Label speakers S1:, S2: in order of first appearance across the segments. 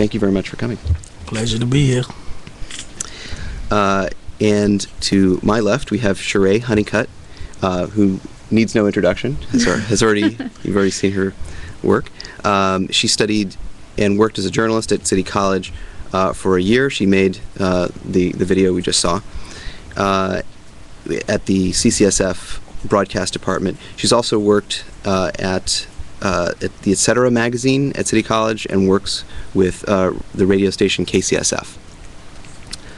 S1: thank you very much for coming.
S2: Pleasure to be here.
S1: And to my left, we have SHERAE HONEYCUTT, who needs no introduction. You've already seen her work. She studied and worked as a journalist at City College for a year. She made the video we just saw at the CCSF Broadcast Department. She's also worked at the Etc. magazine at City College and works with the radio station KCSF.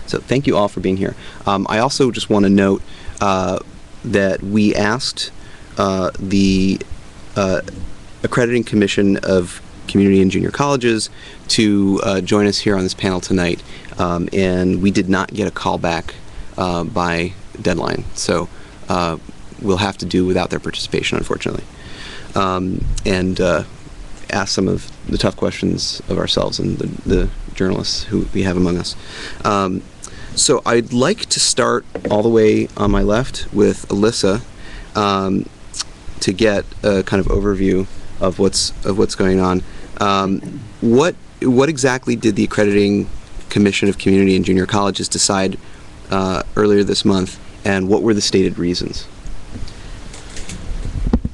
S1: So thank you all for being here. I also just want to note that we asked the Accrediting Commission of Community and Junior Colleges to join us here on this panel tonight, and we did not get a call back by deadline, so we'll have to do without their participation, unfortunately, and ask some of the tough questions of ourselves and the journalists who we have among us. So I'd like to start all the way on my left with Alyssa to get a kind of overview of what's going on. What exactly did the Accrediting Commission of Community and Junior Colleges decide earlier this month, and what were the stated reasons?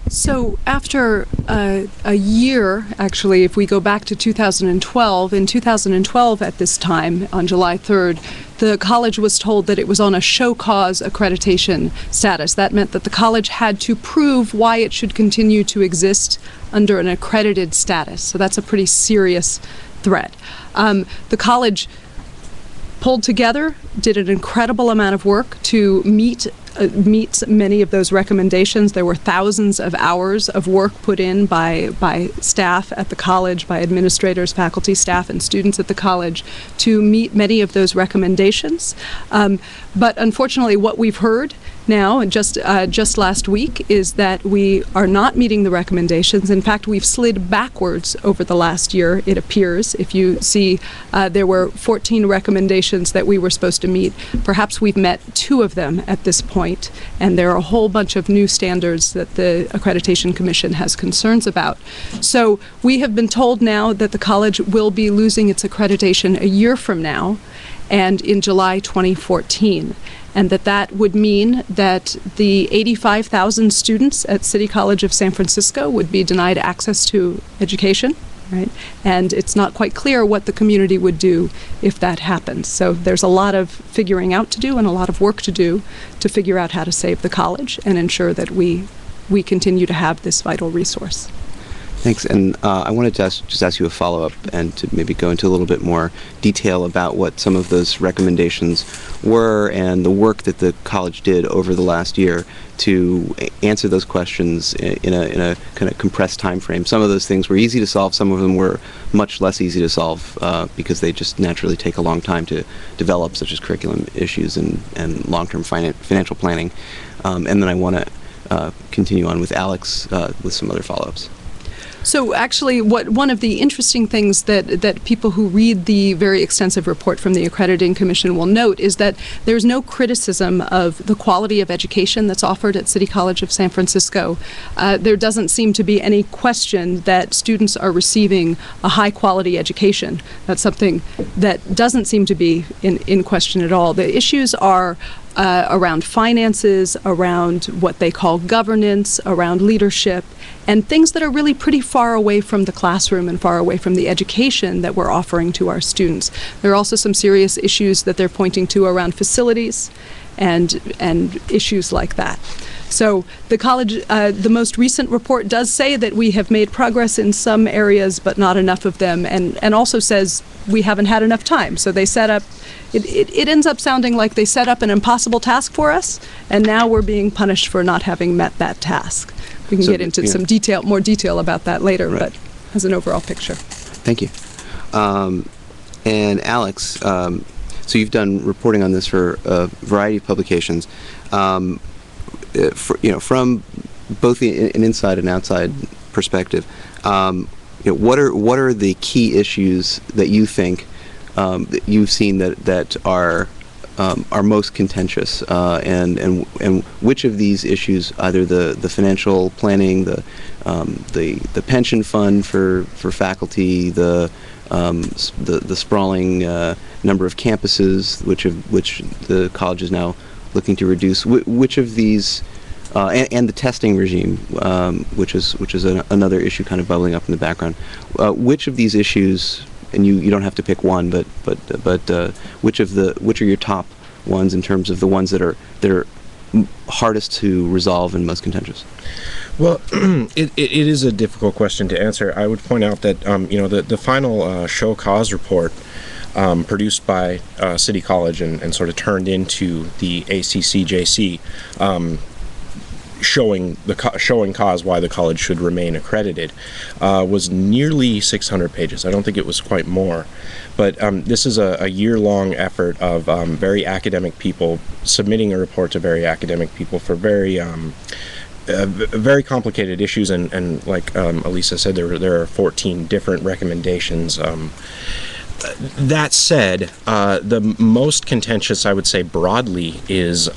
S3: So after a year, actually, if we go back to 2012, in 2012 at this time, on July 3rd, the college was told that it was on a show cause accreditation status. That meant that the college had to prove why it should continue to exist under an accredited status. So that's a pretty serious threat. The college pulled together, did an incredible amount of work to meet many of those recommendations. There were thousands of hours of work put in by staff at the college, by administrators, faculty, staff, and students at the college to meet many of those recommendations. But unfortunately, what we've heard now, and just last week, is that we are not meeting the recommendations. In fact, we've slid backwards over the last year, it appears. If you see, there were 14 recommendations that we were supposed to meet. Perhaps we've met 2 of them at this point, and there are a whole bunch of new standards that the Accreditation Commission has concerns about. So we have been told now that the college will be losing its accreditation a year from now, and in July 2014. And that would mean that the 85,000 students at City College of San Francisco would be denied access to education, right? And it's not quite clear what the community would do if that happens. So there's a lot of figuring out to do and a lot of work to do to figure out how to save the college and ensure that we continue to have this vital resource.
S1: Thanks, and I wanted to just ask you a follow-up and to maybe go into a little bit more detail about what some of those recommendations were and the work that the college did over the last year to answer those questions in a kind of compressed time frame. Some of those things were easy to solve, some of them were much less easy to solve because they just naturally take a long time to develop, such as curriculum issues and long-term financial planning. And then I want to continue on with Alex with some other follow-ups.
S3: So actually, one of the interesting things that people who read the very extensive report from the Accrediting Commission will note is that there's no criticism of the quality of education that's offered at City College of San Francisco. There doesn't seem to be any question that students are receiving a high-quality education. That's something that doesn't seem to be in question at all. The issues are around finances, around what they call governance, around leadership, and things that are really pretty far away from the classroom and far away from the education that we're offering to our students. There are also some serious issues that they're pointing to around facilities and issues like that. So the college, the most recent report does say that we have made progress in some areas, but not enough of them, and also says we haven't had enough time. So they set up, it ends up sounding like they set up an impossible task for us, and now we're being punished for not having met that task. We can get into some more detail about that later, right, but as an overall picture. Thank you.
S1: And Alex, so you've done reporting on this for a variety of publications. From both an inside and outside perspective, what are the key issues that you think that you've seen that are most contentious, and which of these issues, either the financial planning, the pension fund for faculty, the the sprawling number of campuses, which the college is now looking to reduce. Which of these, and the testing regime, which is another issue kind of bubbling up in the background. Which of these issues, and you don't have to pick one, but which are your top ones in terms of the ones that are hardest to resolve and most contentious?
S2: Well, it is a difficult question to answer. I would point out that the final show cause report produced by City College and sort of turned into the ACCJC, showing cause why the college should remain accredited, was nearly 600 pages. I don't think it was quite more. But this is a year-long effort of very academic people submitting a report to very academic people for very complicated issues, and like Elisa said, there are 14 different recommendations. That said, the most contentious, I would say broadly, is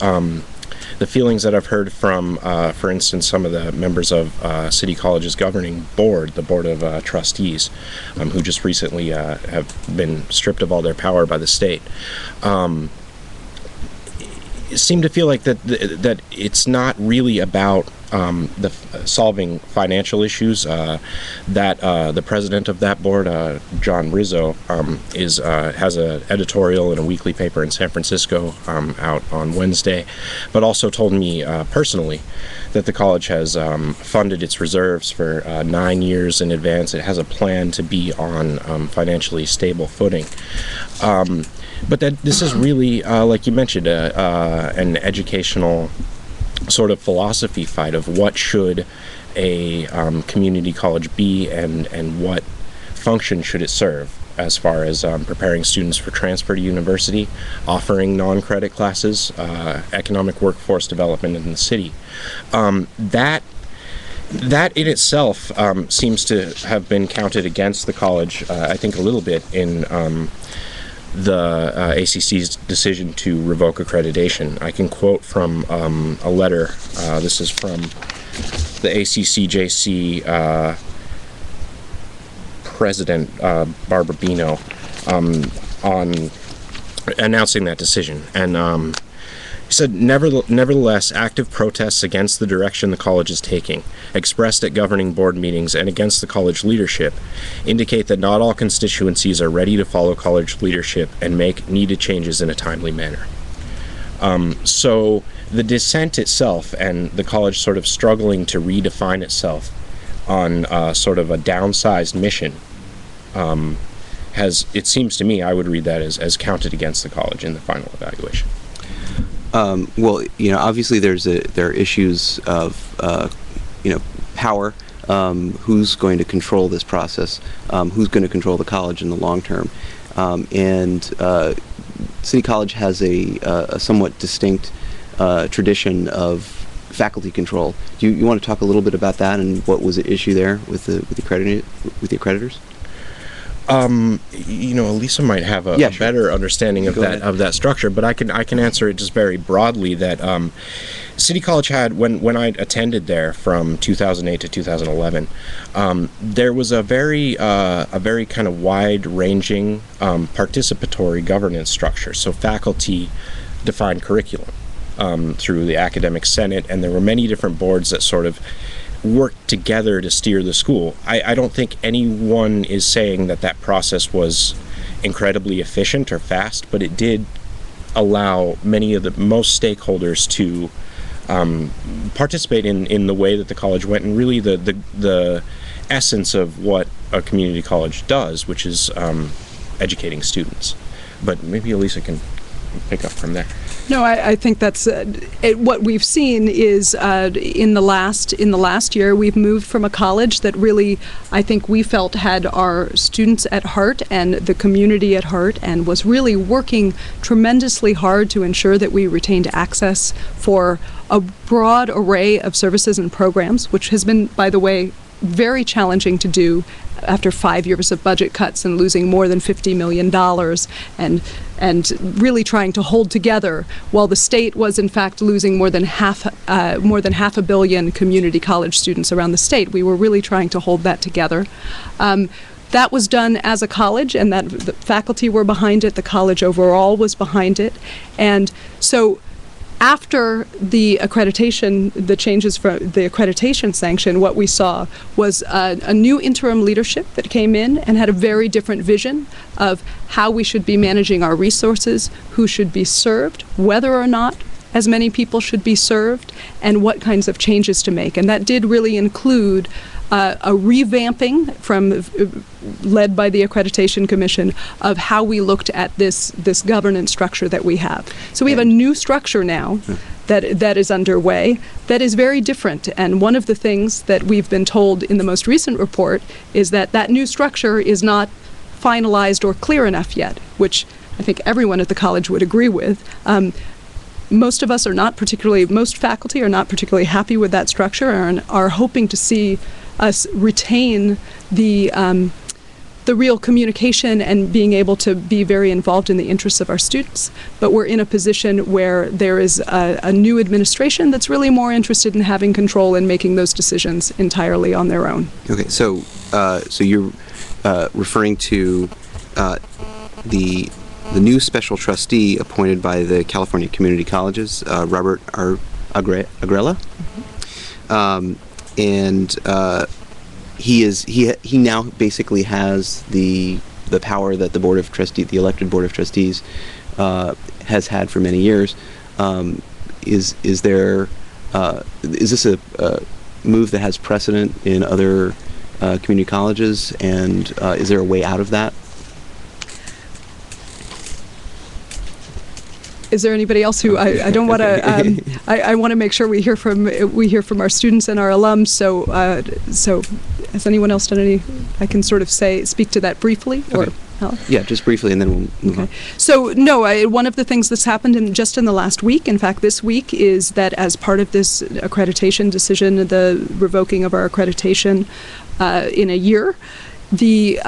S2: the feelings that I've heard from, for instance, some of the members of City College's governing board, the Board of Trustees, who just recently have been stripped of all their power by the state. Seem to feel like that it's not really about solving financial issues. That the president of that board, John Rizzo, has an editorial in a weekly paper in San Francisco out on Wednesday, but also told me personally that the college has funded its reserves for 9 years in advance. It has a plan to be on financially stable footing. But that this is really, like you mentioned, an educational sort of philosophy fight of what should a community college be, and what function should it serve as far as preparing students for transfer to university, offering non-credit classes, economic workforce development in the city. That in itself seems to have been counted against the college, I think, a little bit in the ACC's decision to revoke accreditation. I can quote from a letter. This is from the ACCJC president, Barbara Bino, on announcing that decision. And he said, nevertheless, active protests against the direction the college is taking, expressed at governing board meetings and against the college leadership, indicate that not all constituencies are ready to follow college leadership and make needed changes in a timely manner. So the dissent itself and the college sort of struggling to redefine itself on sort of a downsized mission it seems to me, I would read that as counted against the college in the final evaluation.
S1: Well, obviously there are issues of, power. Who's going to control this process? Who's going to control the college in the long term? And City College has a somewhat distinct tradition of faculty control. Do you want to talk a little bit about that and what was the issue there with the accreditors? Elisa might have a better understanding of that structure, but I can answer it just very broadly. That City College had, when I attended there from 2008 to 2011, there was a very kind of wide-ranging participatory governance structure. So faculty defined curriculum through the academic senate, and there were many different boards that sort of worked together to steer the school. I don't think anyone is saying that process was incredibly efficient or fast, but it did allow many of the most stakeholders to participate in the way that the college went, and really the essence of what a community college does, which is educating students. But maybe Elisa can pick up from there.
S3: No, I think that's what we've seen is in the last year we've moved from a college that really, I think, we felt had our students at heart and the community at heart, and was really working tremendously hard to ensure that we retained access for a broad array of services and programs, which has been, by the way, very challenging to do after 5 years of budget cuts and losing more than $50 million, and really trying to hold together while the state was in fact losing more than half a billion community college students around the state. We were really trying to hold that together. that was done as a college, and that the faculty were behind it, the college overall was behind it. And so after the accreditation, the changes for the accreditation sanction, what we saw was a new interim leadership that came in and had a very different vision of how we should be managing our resources, who should be served, whether or not as many people should be served, and what kinds of changes to make. And that did really include a revamping led by the Accreditation Commission of how we looked at this governance structure that we have. So we have a new structure now that is underway that is very different. And one of the things that we've been told in the most recent report is that new structure is not finalized or clear enough yet, which I think everyone at the college would agree with. Most of us are not particularly, most faculty are not particularly happy with that structure and are hoping to see us retain the real communication and being able to be very involved in the interests of our students. But we're in a position where there is a new administration that's really more interested in having control and making those decisions entirely on their own.
S1: Okay, so you're referring to the new special trustee appointed by the California Community Colleges, Robert Agrella. Mm-hmm. And he now basically has the power that the Board of Trustees, the elected Board of Trustees, has had for many years. Is this a move that has precedent in other community colleges, and is there a way out of that?
S3: Is there anybody else who I don't want to? I want to make sure we hear from our students and our alums. So has anyone else done any? I can sort of speak to that briefly, or
S1: okay. Yeah, just briefly, and then we'll move on.
S3: So no, one of the things that's happened just in the last week, in fact, this week, is that as part of this accreditation decision, the revoking of our accreditation in a year. The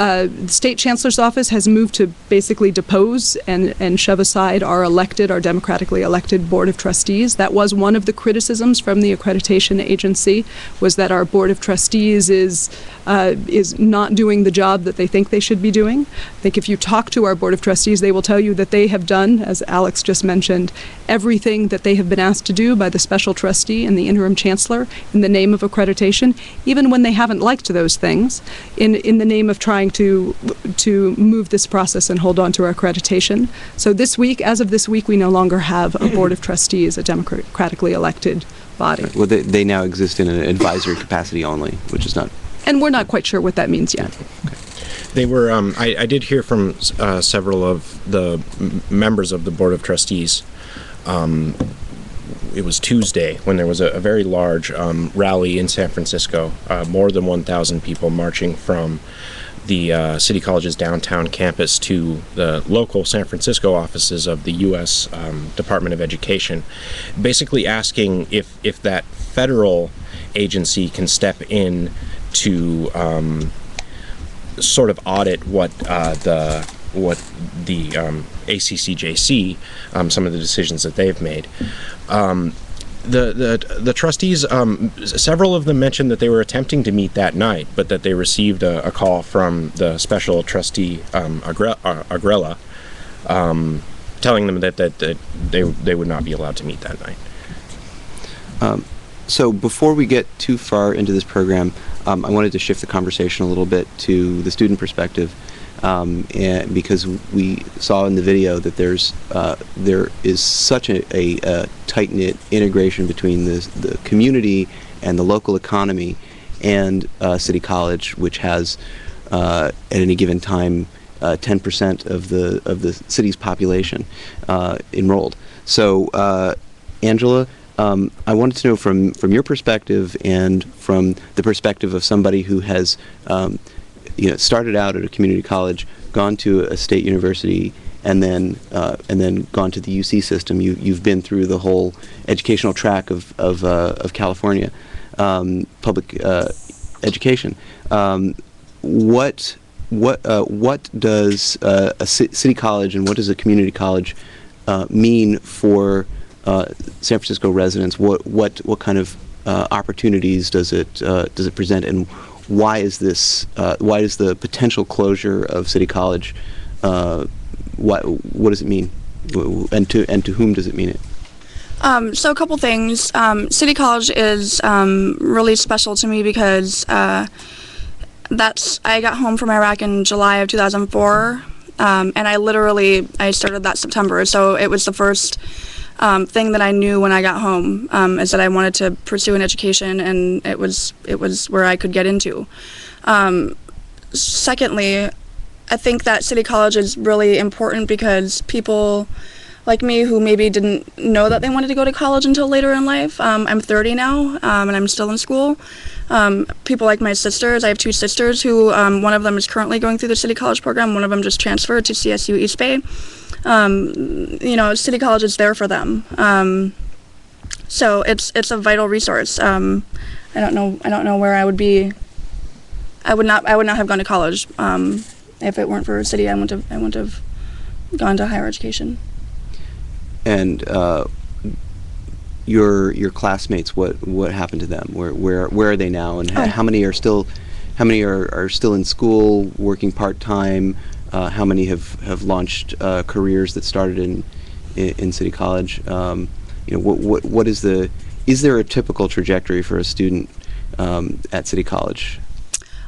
S3: State Chancellor's Office has moved to basically depose and shove aside our democratically elected Board of Trustees. That was one of the criticisms from the accreditation agency, was that our Board of Trustees is not doing the job that they think they should be doing. I think if you talk to our Board of Trustees, they will tell you that they have done, as Alex just mentioned, everything that they have been asked to do by the special trustee and the interim chancellor in the name of accreditation, even when they haven't liked those things, in the name of trying to move this process and hold on to our accreditation. So this week, as of this week, we no longer have a Board of Trustees, a democratically elected body.
S1: Well, they now exist in an advisory capacity only, which is not...
S3: And we're not quite sure what that means yet.
S1: Okay.
S2: They were, I did hear from several of the members of the Board of Trustees. It was Tuesday when there was a very large rally in San Francisco, more than 1,000 people marching from the City College's downtown campus to the local San Francisco offices of the U.S. Department of Education, basically asking if that federal agency can step in to sort of audit what the ACCJC, some of the decisions that they've made. The trustees, several of them mentioned that they were attempting to meet that night, but that they received a call from the special trustee, Agrella, telling them that they would not be allowed to meet that night.
S1: So before we get too far into this program, I wanted to shift the conversation a little bit to the student perspective, and because we saw in the video that there is such a tight-knit integration between the community and the local economy and City College, which has at any given time 10% of the city's population enrolled. So, Angela, I wanted to know from your perspective and from the perspective of somebody who has started out at a community college, gone to a state university, and then gone to the UC system. You've been through the whole educational track of California public education. What does a city college and what does a community college mean for San Francisco residents? What kind of opportunities does it present, and why is this? Why is the potential closure of City College? What does it mean, and to whom does it mean it?
S4: So a couple things. City College is really special to me because I got home from Iraq in July of 2004, and I started that September. So it was the first thing that I knew when I got home, is that I wanted to pursue an education, and it was where I could get into. Secondly, I think that City College is really important because people like me who maybe didn't know that they wanted to go to college until later in life. I'm 30 now, and I'm still in school. People like my sisters, I have two sisters who, one of them is currently going through the City College program, one of them just transferred to CSU East Bay. City College is there for them. So it's a vital resource. I don't know where I would be. I would not have gone to college if it weren't for City. I wouldn't have gone to higher education.
S1: And your classmates, what happened to them? Where are they now? And how many are still in school, working part-time? How many have launched careers that started in City College? What is there a typical trajectory for a student at City College?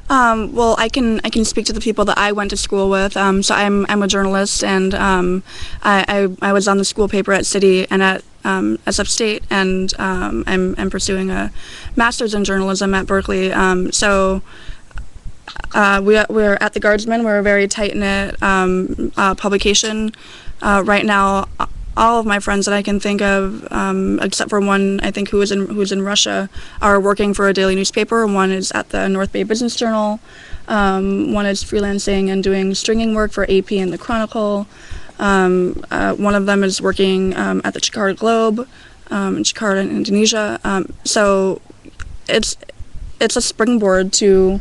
S4: Well, I can speak to the people that I went to school with. So I'm a journalist, and I was on the school paper at City and at SF State, and I'm pursuing a master's in journalism at Berkeley. So we're at the Guardsman. We're a very tight-knit publication. Right now, all of my friends that I can think of, except for one, I think, who's in Russia, are working for a daily newspaper. One is at the North Bay Business Journal. One is freelancing and doing stringing work for AP and the Chronicle. One of them is working at the Jakarta Globe in Jakarta, in Indonesia. So it's a springboard to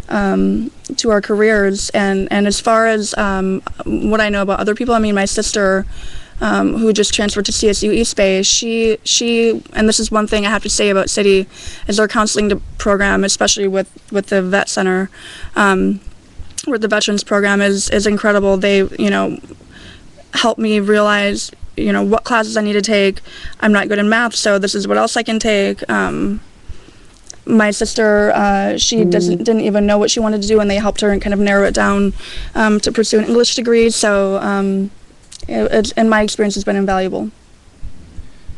S4: our careers. And as far as what I know about other people, I mean, my sister, who just transferred to CSU East Bay, she, and this is one thing I have to say about City, is their counseling program, especially with the Vet Center, where the Veterans program is incredible. They, help me realize, what classes I need to take. I'm not good in math, so this is what else I can take. My sister, she didn't even know what she wanted to do, and they helped her and kind of narrow it down to pursue an English degree. So in my experience, has been invaluable.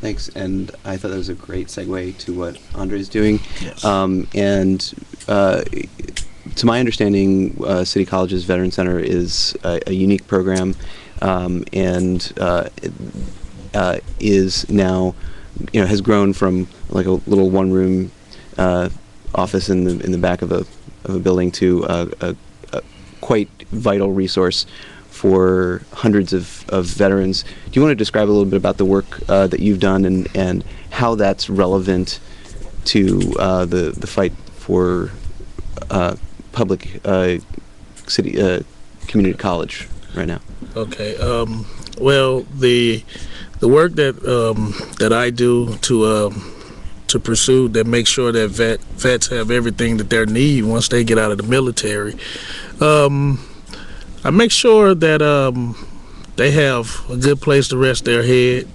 S1: Thanks, and I thought that was a great segue to what Aundray is doing.
S5: Yes.
S1: To my understanding, City College's Veterans Center is a unique program, and is now, has grown from like a little one-room office in the back of a building to a quite vital resource for hundreds of veterans. Do you want to describe a little bit about the work that you've done and how that's relevant to the fight for public city community college right now?
S5: Okay. Well, the work that I do to pursue that make sure that vets have everything that they need once they get out of the military. I make sure that they have a good place to rest their head,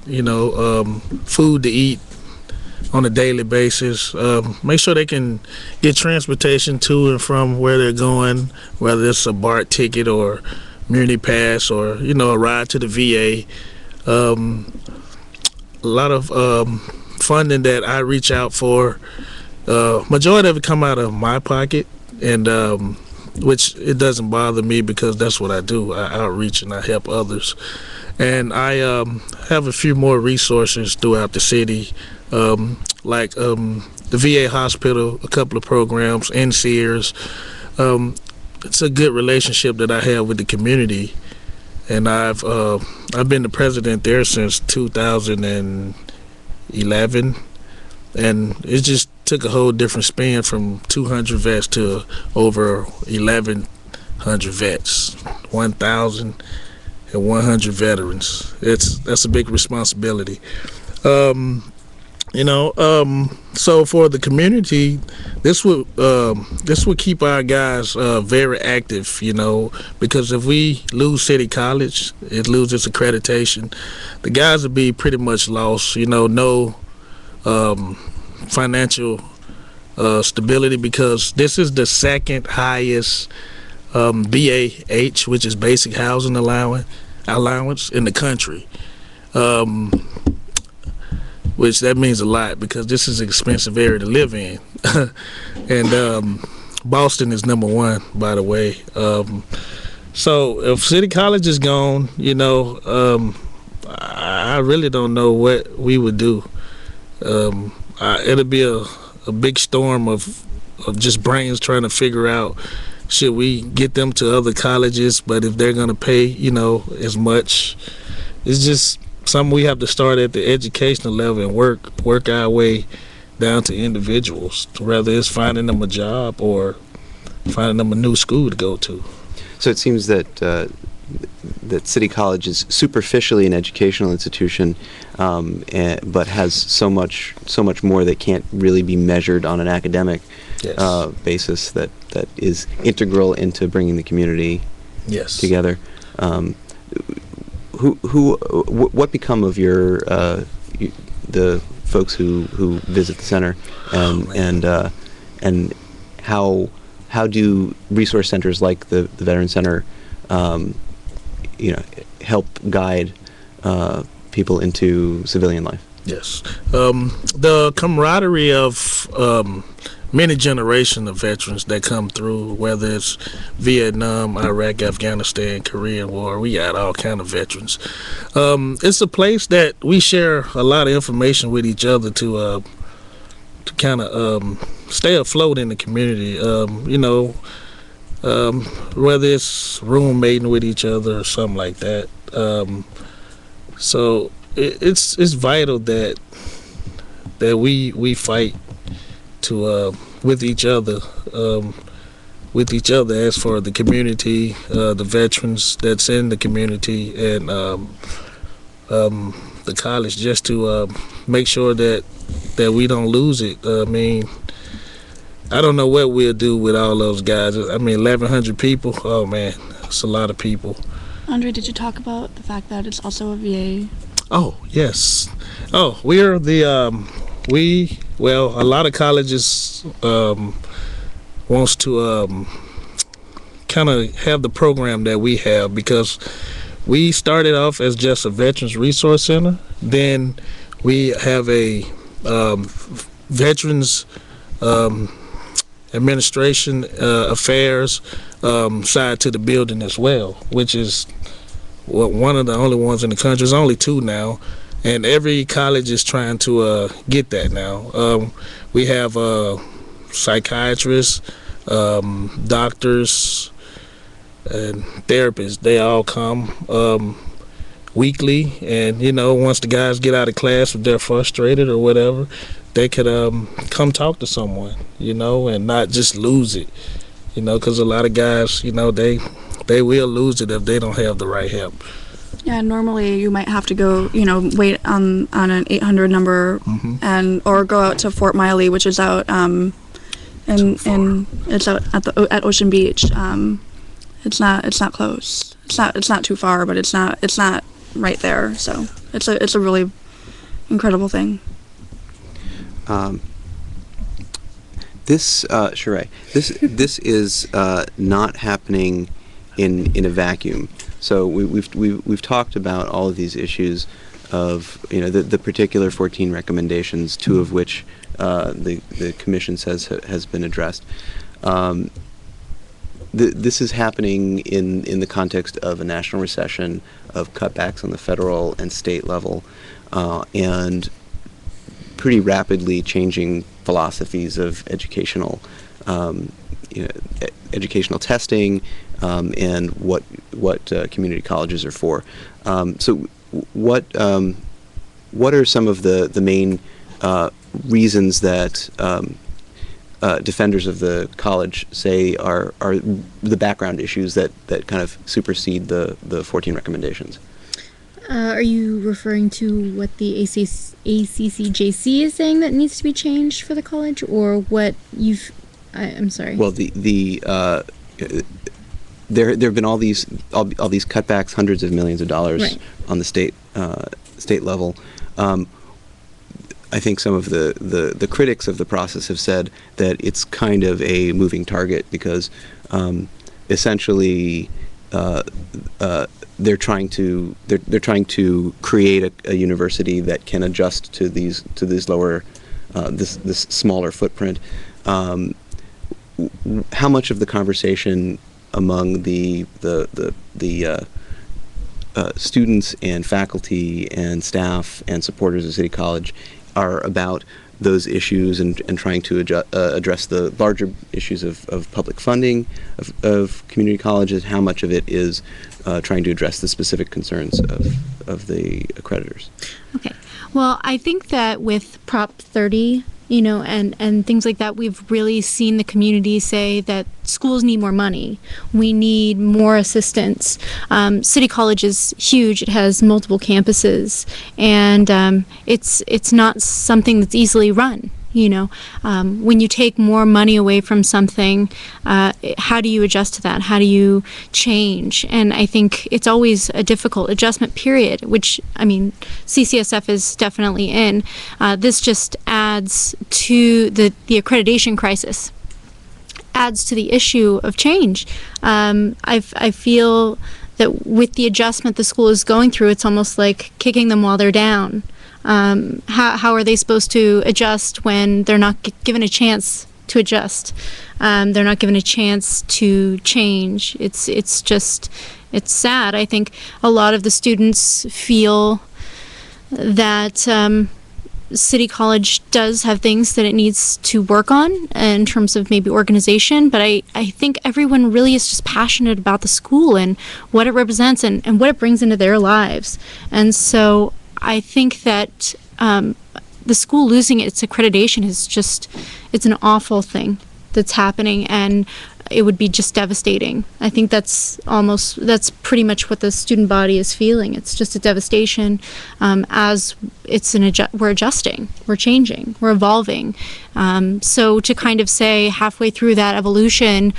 S5: food to eat on a daily basis. Make sure they can get transportation to and from where they're going, whether it's a BART ticket or Muni Pass or, a ride to the VA. A lot of funding that I reach out for, majority of it come out of my pocket, and which it doesn't bother me because that's what I do. I outreach and I help others. And I have a few more resources throughout the city, like the VA hospital, a couple of programs, and Sears. It's a good relationship that I have with the community, and I've been the president there since 2011, and it just took a whole different spin from 200 vets to over 1,100 vets, 1,100 veterans. That's a big responsibility. So for the community, this would keep our guys very active, because if we lose City College, it loses accreditation. The guys would be pretty much lost, no financial stability, because this is the second highest BAH, which is basic housing allowance in the country. Which that means a lot, because this is an expensive area to live in. And Boston is #1, by the way. So if City College is gone, I really don't know what we would do. It'll be a big storm of just brains trying to figure out, should we get them to other colleges, but if they're going to pay, as much. It's just something we have to start at the educational level and work our way down to individuals, whether it's finding them a job or finding them a new school to go to.
S1: So it seems that that City College is superficially an educational institution, but has so much more that can't really be measured on an academic basis that is integral into bringing the community together. What become of your the folks who visit the center, and how do resource centers like the Veterans Center help guide people into civilian life?
S5: Yes, the camaraderie of many generations of veterans that come through, whether it's Vietnam, Iraq, Afghanistan, Korean War, we got all kind of veterans. It's a place that we share a lot of information with each other to kind of stay afloat in the community. Whether it's roommating with each other or something like that. So it's vital that we fight to with each other as for the community, the veterans that's in the community, and the college, just to make sure that we don't lose it. I mean, I don't know what we'll do with all those guys. I mean, 1,100 people. Oh man, it's a lot of people.
S4: Andre, did you talk about the fact that it's also a VA?
S5: Oh yes. Oh, we are the a lot of colleges wants to kind of have the program that we have, because we started off as just a Veterans Resource Center. Then we have a Veterans Administration Affairs side to the building as well, which is one of the only ones in the country. There's only 2 now, and every college is trying to get that now. We have psychiatrists, doctors, and therapists. They all come weekly, and once the guys get out of class, if they're frustrated or whatever, they could come talk to someone, and not just lose it, because a lot of guys, they will lose it if they don't have the right help.
S4: Yeah, normally you might have to go, wait on an 800 number, or go out to Fort Miley, which is out it's out at Ocean Beach. It's not close. It's not too far, but it's not right there. So it's a really incredible thing.
S1: This Sherae, this is not happening in a vacuum. So we've talked about all of these issues of the particular 14 recommendations, 2 of which the commission says has been addressed. This is happening in the context of a national recession, of cutbacks on the federal and state level, and pretty rapidly changing philosophies of educational testing, and what community colleges are for. So what are some of the main reasons that defenders of the college say are the background issues that kind of supersede the 14 recommendations?
S6: Are you referring to what the ACCJC is saying that needs to be changed for the college, or what you've? I'm sorry.
S1: Well, there have been all these cutbacks, hundreds of millions of dollars
S6: Right.
S1: on the state level. I think some of the critics of the process have said that it's kind of a moving target because essentially they're trying to create a university that can adjust to these lower this smaller footprint. How much of the conversation among the students and faculty and staff and supporters of City College are about those issues and trying to address the larger issues of public funding of community colleges? How much of it is trying to address the specific concerns of the accreditors?
S6: Okay. Well, I think that with Prop 30, and things like that, we've really seen the community say that schools need more money. We need more assistance. City College is huge. It has multiple campuses, and it's not something that's easily run. When you take more money away from something, how do you adjust to that? How do you change? And I think it's always a difficult adjustment period, which, CCSF is definitely in. This just adds to the accreditation crisis, adds to the issue of change. I feel that with the adjustment the school is going through, it's almost like kicking them while they're down. How are they supposed to adjust when they're not given a chance to adjust? They're not given a chance to change. It's sad. I think a lot of the students feel that City College does have things that it needs to work on in terms of maybe organization, but I think everyone really is just passionate about the school and what it represents and what it brings into their lives. And so I think that the school losing its accreditation it's an awful thing that's happening, and it would be just devastating. I think that's pretty much what the student body is feeling. It's just a devastation as we're adjusting, we're changing, we're evolving. So to kind of say halfway through that evolution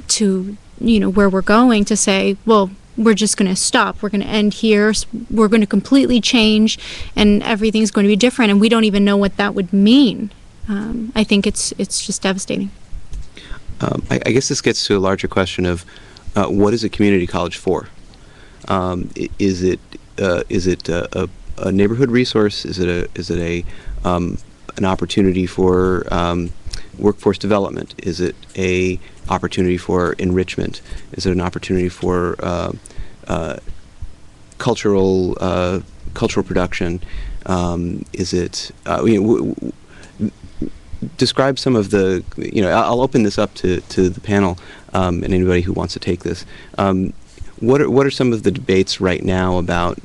S6: to where we're going, to say, well, we're just going to stop. We're going to end here. We're going to completely change, and everything's going to be different. And we don't even know what that would mean. I think it's just devastating.
S1: I guess this gets to a larger question of what is a community college for? Is it a neighborhood resource? Is it an opportunity for workforce development? Is it a opportunity for enrichment? Is it an opportunity for cultural production? Is it describe some of the, I'll open this up to the panel and anybody who wants to take this. What are some of the debates right now about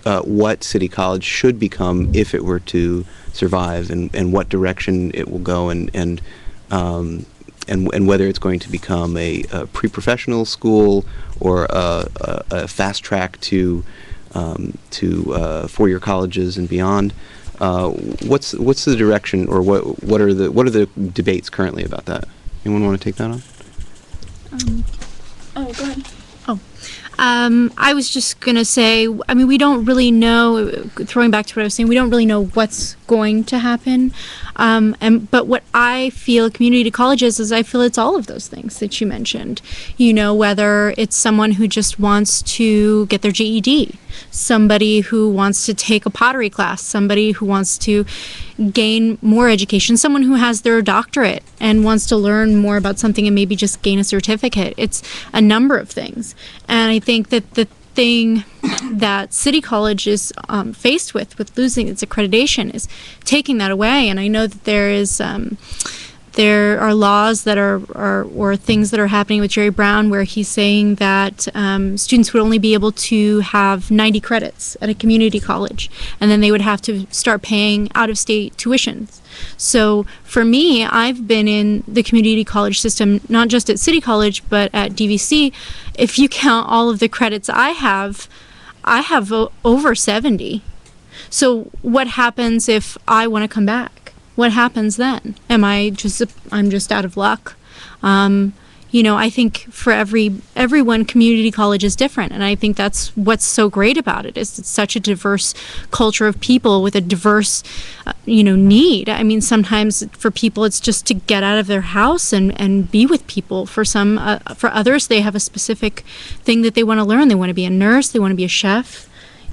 S1: what City College should become if it were to survive, and what direction it will go, and whether it's going to become a pre-professional school or a fast track to four-year colleges and beyond? What's the direction, or what are the debates currently about that? Anyone want to take that on?
S4: Go ahead.
S6: I was just going to say, we don't really know, throwing back to what I was saying, we don't really know what's going to happen. But what I feel community college is I feel it's all of those things that you mentioned. Whether it's someone who just wants to get their GED, somebody who wants to take a pottery class, somebody who wants to gain more education, someone who has their doctorate and wants to learn more about something and maybe just gain a certificate. It's a number of things. And I think that the thing that City College is faced with losing its accreditation is taking that away. And I know that there are laws that are or things that are happening with Jerry Brown where he's saying that students would only be able to have 90 credits at a community college, and then they would have to start paying out-of-state tuitions. So for me, I've been in the community college system, not just at City College, but at DVC. If you count all of the credits I have, I have over 70. So what happens if I want to come back? What happens then? I'm just out of luck? You know, I think for everyone, community college is different, and I think that's what's so great about it, is it's such a diverse culture of people with a diverse, need. I mean, sometimes for people it's just to get out of their house and be with people. For others, they have a specific thing that they want to learn. They want to be a nurse. They want to be a chef.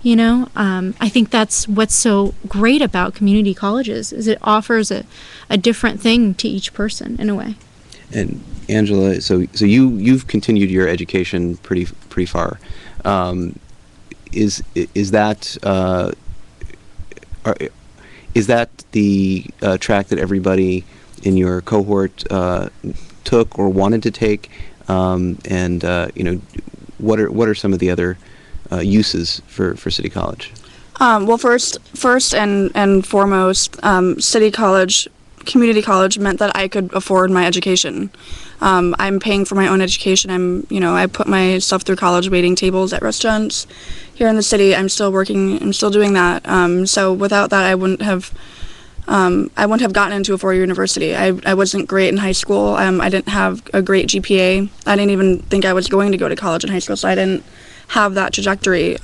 S6: I think that's what's so great about community colleges, is it offers a different thing to each person in a way.
S1: And Angela, so you've continued your education pretty far. Is that the track that everybody in your cohort took or wanted to take? What are some of the other uses for City College?
S4: Well, first and foremost, City College, community college meant that I could afford my education. I'm paying for my own education. I put myself through college waiting tables at restaurants here in the city. I'm still working. I'm still doing that. So without that, I wouldn't have gotten into a four-year university. I wasn't great in high school. I didn't have a great GPA. I didn't even think I was going to go to college in high school, so I didn't have that trajectory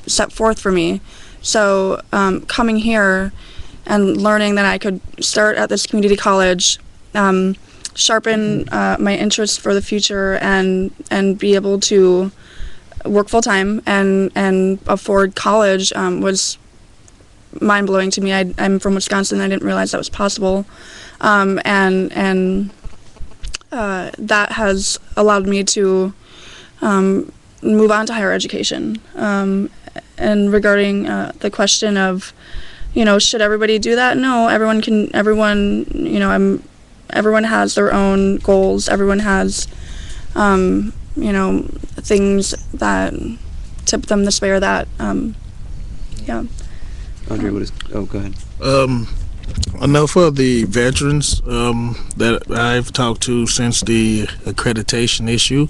S4: set forth for me. So coming here and learning that I could start at this community college, sharpen my interest for the future, and be able to work full time and afford college was mind blowing to me. I'm from Wisconsin. I didn't realize that was possible, and that has allowed me to move on to higher education. And regarding the question of, should everybody do that? No, everyone has their own goals. Everyone has, things that tip them the spear that, yeah.
S1: Aundray, go ahead.
S5: I know for the veterans that I've talked to since the accreditation issue,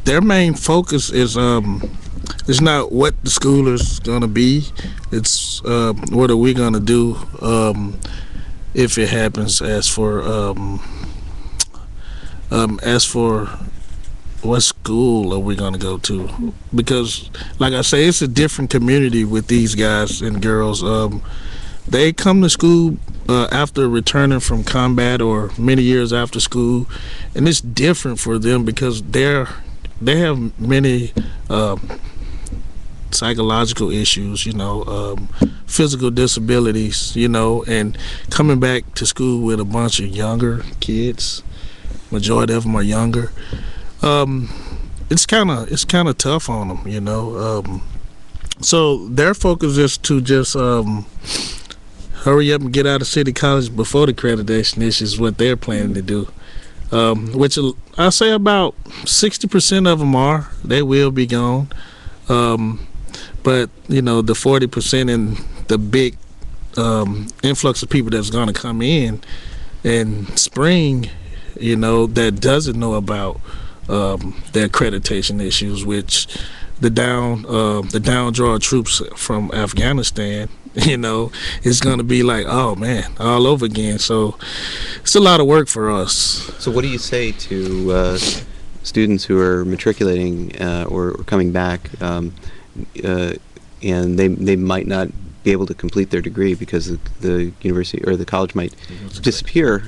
S5: their main focus is it's not what the school is going to be. It's what are we going to do if it happens. As for what school are we going to go to? Because, like I say, it's a different community with these guys and girls. They come to school after returning from combat or many years after school, and it's different for them because they have many psychological issues, physical disabilities, and coming back to school with a bunch of younger kids, majority of them are younger. It's kind of tough on them, so their focus is to just hurry up and get out of City College before the accreditation issue is what they're planning to do. Which I say about 60% of them they will be gone. But the 40% and the big influx of people that's going to come in spring, that doesn't know about the accreditation issues, which the down draw troops from Afghanistan, it's going to be like, oh man, all over again. So it's a lot of work for us.
S1: So what do you say to students who are matriculating or coming back, and they might not be able to complete their degree because the university or the college might disappear?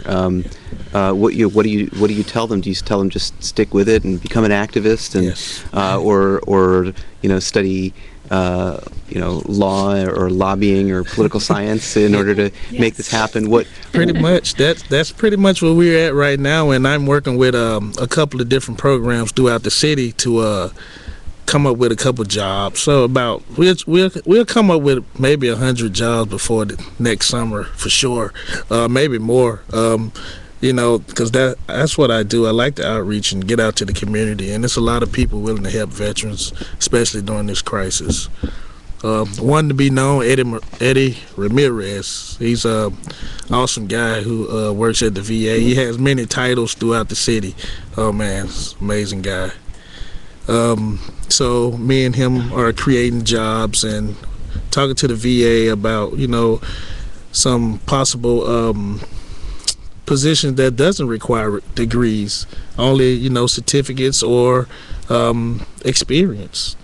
S1: What do you tell them? Do you tell them just stick with it and become an activist, and
S5: yes.
S1: or study law or lobbying or political science in order to make this happen? What
S5: pretty much that's pretty much where we're at right now, and I'm working with a couple of different programs throughout the city to come up with a couple jobs. So about we'll come up with maybe 100 jobs before the next summer for sure, maybe more. Because that's what I do. I like to outreach and get out to the community, and there's a lot of people willing to help veterans, especially during this crisis. One to be known, Eddie Ramirez. He's an awesome guy who works at the VA. He has many titles throughout the city. Oh man, amazing guy. So me and him are creating jobs and talking to the VA about, you know, some possible positions that doesn't require degrees, only, you know, certificates or experience.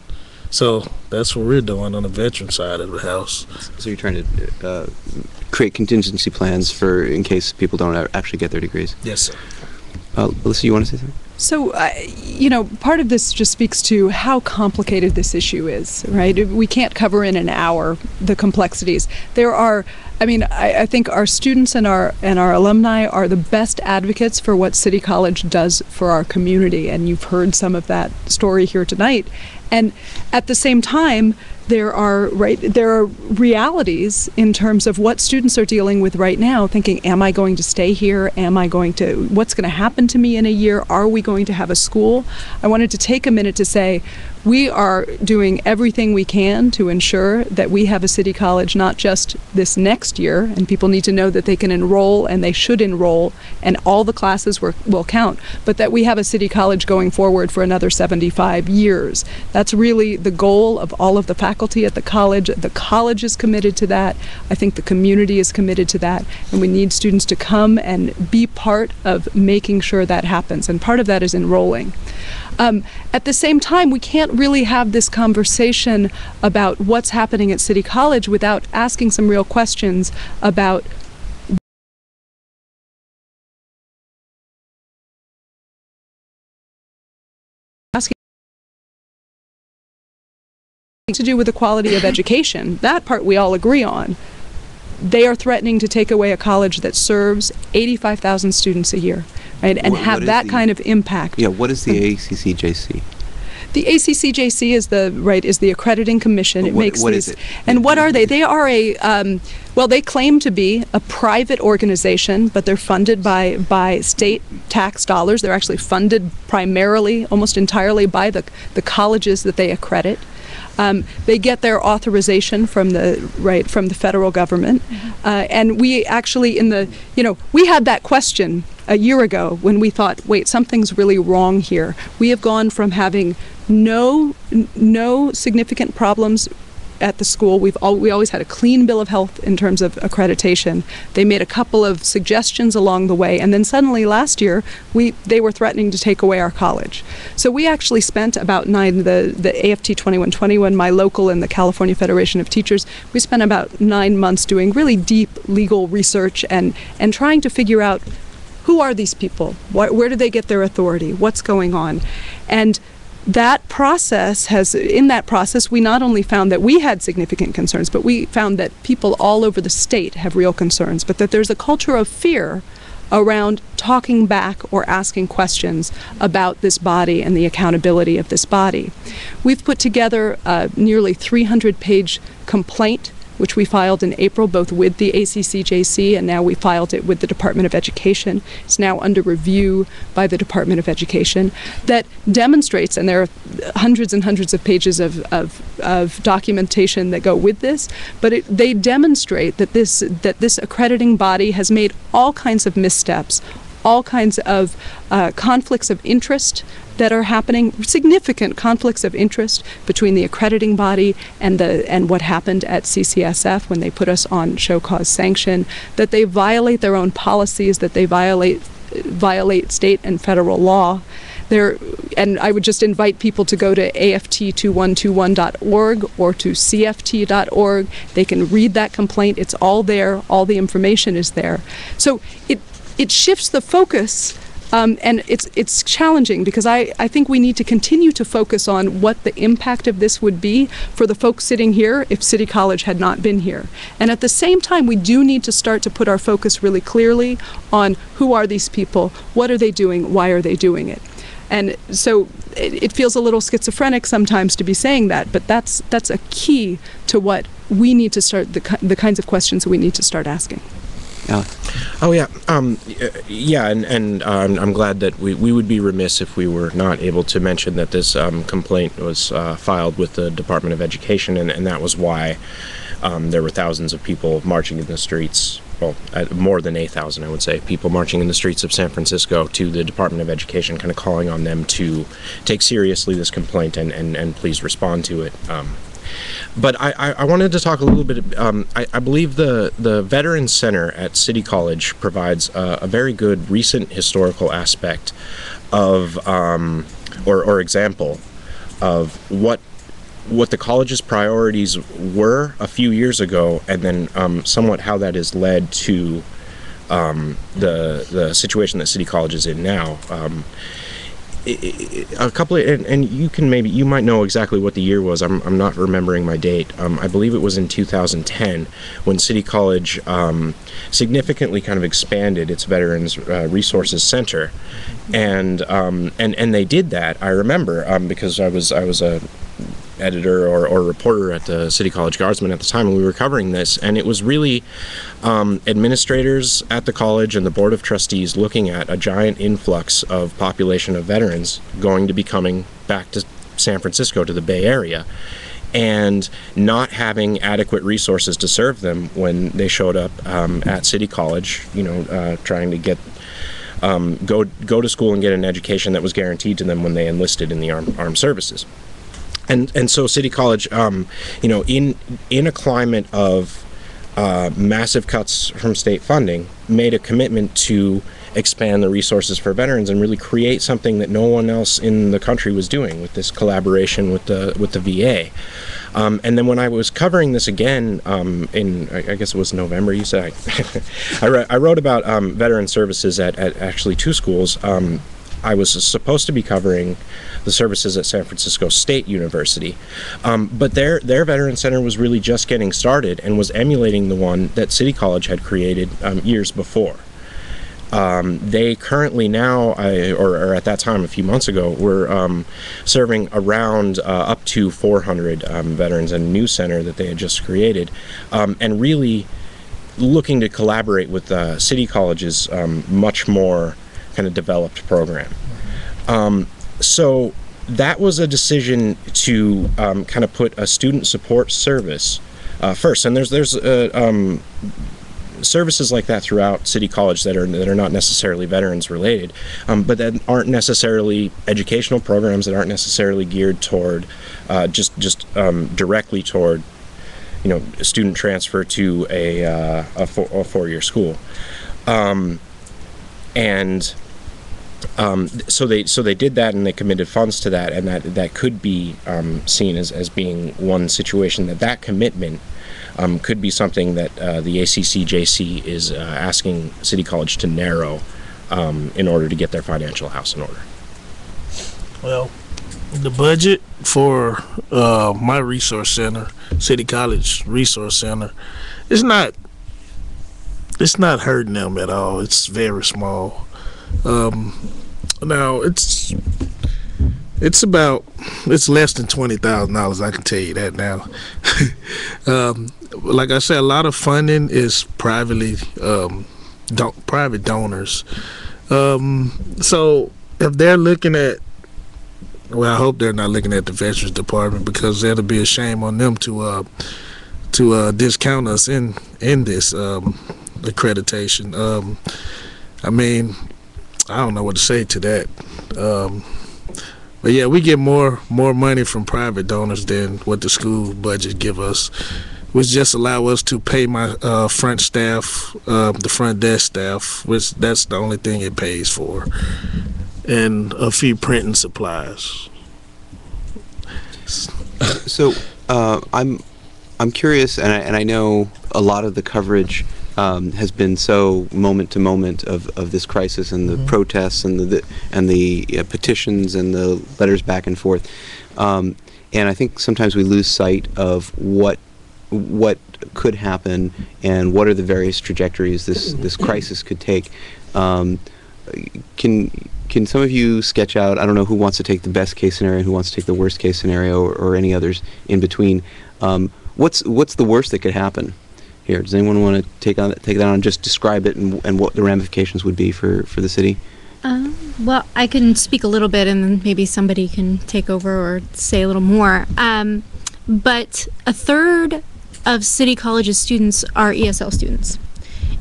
S5: So that's what we're doing on the veteran side of the house.
S1: So you're trying to create contingency plans for in case people don't actually get their degrees.
S5: Yes, sir.
S1: Alyssa, you want to say something?
S3: So, you know, part of this just speaks to how complicated this issue is, right? We can't cover in an hour the complexities. There are, I mean, I think our students and our alumni are the best advocates for what City College does for our community, and you've heard some of that story here tonight. And at the same time, there are realities in terms of what students are dealing with right now, thinking, am I going to stay here? What's going to happen to me in a year? Are we going to have a school? I wanted to take a minute to say, we are doing everything we can to ensure that we have a city college not just this next year, and people need to know that they can enroll and they should enroll and all the classes will count, but that we have a city college going forward for another 75 years. That's really the goal of all of the faculty at the college. The college is committed to that. I think the community is committed to that, and we need students to come and be part of making sure that happens, and part of that is enrolling. At the same time, we can't really have this conversation about what's happening at City College without asking some real questions about to do with the quality of education. That part we all agree on. They are threatening to take away a college that serves 85,000 students a year, right? And have that kind of impact.
S1: Yeah, what is the ACCJC?
S3: The ACCJC is the accrediting commission.
S1: What is it?
S3: And what are they? They are well, they claim to be a private organization, but they're funded by state tax dollars. They're actually funded primarily, almost entirely, by the colleges that they accredit. They get their authorization from the federal government, and we actually we had that question a year ago when we thought, wait, something's really wrong here. We have gone from having no significant problems at the school. We always had a clean bill of health in terms of accreditation. They made a couple of suggestions along the way, and then suddenly last year they were threatening to take away our college. So we actually spent about the AFT 2121, my local, and the California Federation of Teachers, we spent about 9 months doing really deep legal research and trying to figure out, who are these people? Where do they get their authority? What's going on? And that process in that process, we not only found that we had significant concerns, but we found that people all over the state have real concerns, but that there's a culture of fear around talking back or asking questions about this body and the accountability of this body. We've put together a nearly 300-page complaint, which we filed in April, both with the ACCJC, and now we filed it with the Department of Education. It's now under review by the Department of Education, that demonstrates, and there are hundreds and hundreds of pages of documentation that go with this, but they demonstrate that this accrediting body has made all kinds of missteps, all kinds of conflicts of interest that are happening, significant conflicts of interest between the accrediting body and what happened at CCSF when they put us on show cause sanction, that they violate their own policies, that they violate state and federal law. And I would just invite people to go to aft2121.org or to cft.org. They can read that complaint. It's all there. All the information is there. So it shifts the focus. And it's challenging because I think we need to continue to focus on what the impact of this would be for the folks sitting here if City College had not been here. And at the same time, we do need to start to put our focus really clearly on who are these people, what are they doing, why are they doing it. And so it feels a little schizophrenic sometimes to be saying that, but that's a key to what we need to start, the kinds of questions that we need to start asking.
S2: Oh yeah, and I'm glad that we would be remiss if we were not able to mention that this complaint was filed with the Department of Education, and that was why There were thousands of people marching in the streets. Well, more than 8,000, I would say, people marching in the streets of San Francisco to the Department of Education, kind of calling on them to take seriously this complaint and please respond to it. But I wanted to talk a little bit. I believe the Veterans Center at City College provides a very good recent historical aspect of, or example of what the college's priorities were a few years ago, and then somewhat how that has led to the situation that City College is in now. A couple of, and you might know exactly what the year was. I'm not remembering my date. I believe it was in 2010 when City College significantly kind of expanded its Veterans Resources Center, and they did that. I remember because I was a editor or reporter at the City College Guardsman at the time, and we were covering this, and it was really administrators at the college and the Board of Trustees looking at a giant influx of population of veterans going to be coming back to San Francisco, to the Bay Area, and not having adequate resources to serve them when they showed up at City College, trying to get go to school and get an education that was guaranteed to them when they enlisted in the armed services. And so City College, in a climate of massive cuts from state funding, made a commitment to expand the resources for veterans and really create something that no one else in the country was doing, with this collaboration with the VA. And then when I was covering this again in, I guess it was November, you said, I wrote about veteran services at actually two schools. I was supposed to be covering the services at San Francisco State University, but their Veterans Center was really just getting started and was emulating the one that City College had created years before. They currently now, or at that time a few months ago, were serving around up to 400 veterans in a new center that they had just created, and really looking to collaborate with City College's much more kind of developed program. So that was a decision to kind of put a student support service first, and there's services like that throughout City College that are not necessarily veterans related, but that aren't necessarily educational programs, that aren't necessarily geared toward just directly toward student transfer to a four-year school. So they did that, and they committed funds to that, and that could be seen as being one situation that commitment could be something that the ACCJC is asking City College to narrow in order to get their financial house in order.
S5: Well, the budget for my resource center, City College Resource Center, it's not hurting them at all. It's very small. Now it's less than $20,000. I can tell you that now. Like I said, a lot of funding is private donors. So if they're looking at, well, I hope they're not looking at the Veterans Department, because that'll be a shame on them to discount us in this accreditation. I mean, I don't know what to say to that. But yeah, we get more money from private donors than what the school budget give us, which just allow us to pay my front staff, the front desk staff, which that's the only thing it pays for, and a few printing supplies.
S1: So I'm curious, and I know a lot of the coverage has been so moment to moment of this crisis, and the protests and the petitions and the letters back and forth, and I think sometimes we lose sight of what could happen and what are the various trajectories this crisis could take. Can some of you sketch out, I don't know who wants to take the best case scenario and who wants to take the worst case scenario, or any others in between? What's the worst that could happen here? Does anyone want to take that on, just describe it and what the ramifications would be for the city?
S6: Well, I can speak a little bit, and then maybe somebody can take over or say a little more. But a third of City College's students are ESL students.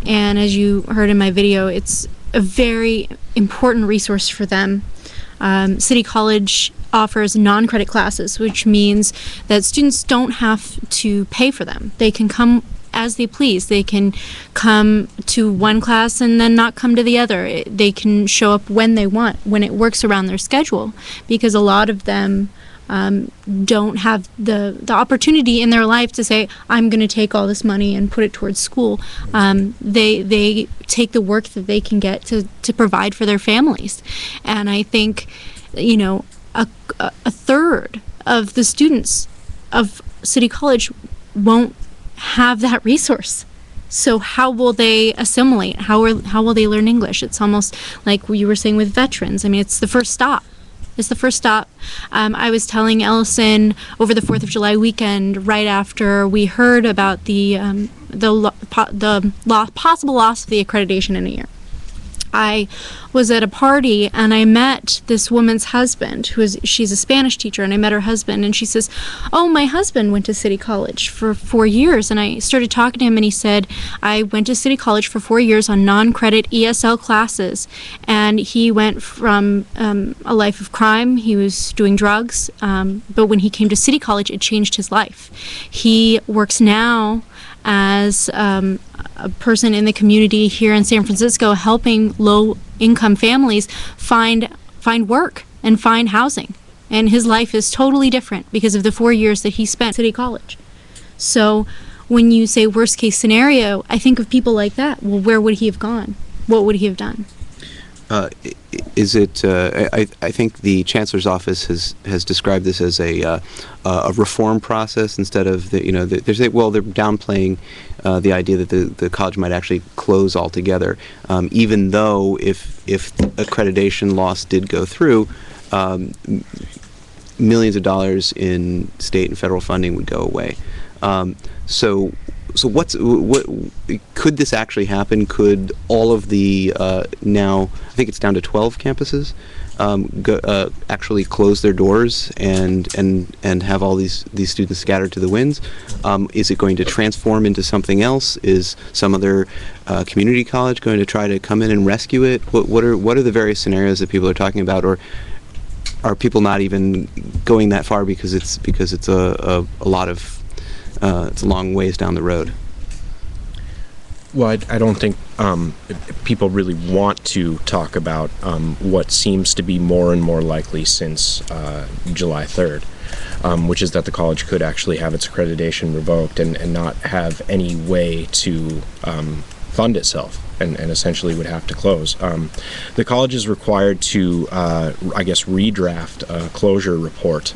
S6: And as you heard in my video, it's a very important resource for them. City College offers non-credit classes, which means that students don't have to pay for them. They can come as they please. They can come to one class and then not come to the other. They can show up when they want, when it works around their schedule, because a lot of them don't have the opportunity in their life to say, I'm going to take all this money and put it towards school. They take the work that they can get to provide for their families. And I think, you know, a third of the students of City College won't have that resource. So how will they assimilate? How will they learn English? It's almost like you were saying with veterans. I mean, it's the first stop. It's the first stop. I was telling Ellison over the 4th of July weekend, right after we heard about the possible loss of the accreditation in a year. I was at a party and I met this woman's husband, she's a Spanish teacher, and I met her husband, and she says, oh, my husband went to City College for 4 years. And I started talking to him, and he said, I went to City College for 4 years on non-credit ESL classes, and he went from a life of crime. He was doing drugs, but when he came to City College, it changed his life. He works now as a person in the community here in San Francisco, helping low-income families find work and find housing. And his life is totally different because of the 4 years that he spent at City College. So when you say worst-case scenario, I think of people like that. Well, where would he have gone? What would he have done?
S1: Is it? I think the Chancellor's office has described this as a reform process instead of they're downplaying the idea that the college might actually close altogether, even though if accreditation loss did go through, millions of dollars in state and federal funding would go away. So what could this actually happen? Could all of the now, I think it's down to 12 campuses, actually close their doors and have all these students scattered to the winds? Is it going to transform into something else? Is some other community college going to try to come in and rescue it? What are the various scenarios that people are talking about, or are people not even going that far because it's a lot of it's a long ways down the road?
S2: Well, I don't think people really want to talk about what seems to be more and more likely since July 3rd, which is that the college could actually have its accreditation revoked and not have any way to fund itself, and essentially would have to close. The college is required to, I guess, redraft a closure report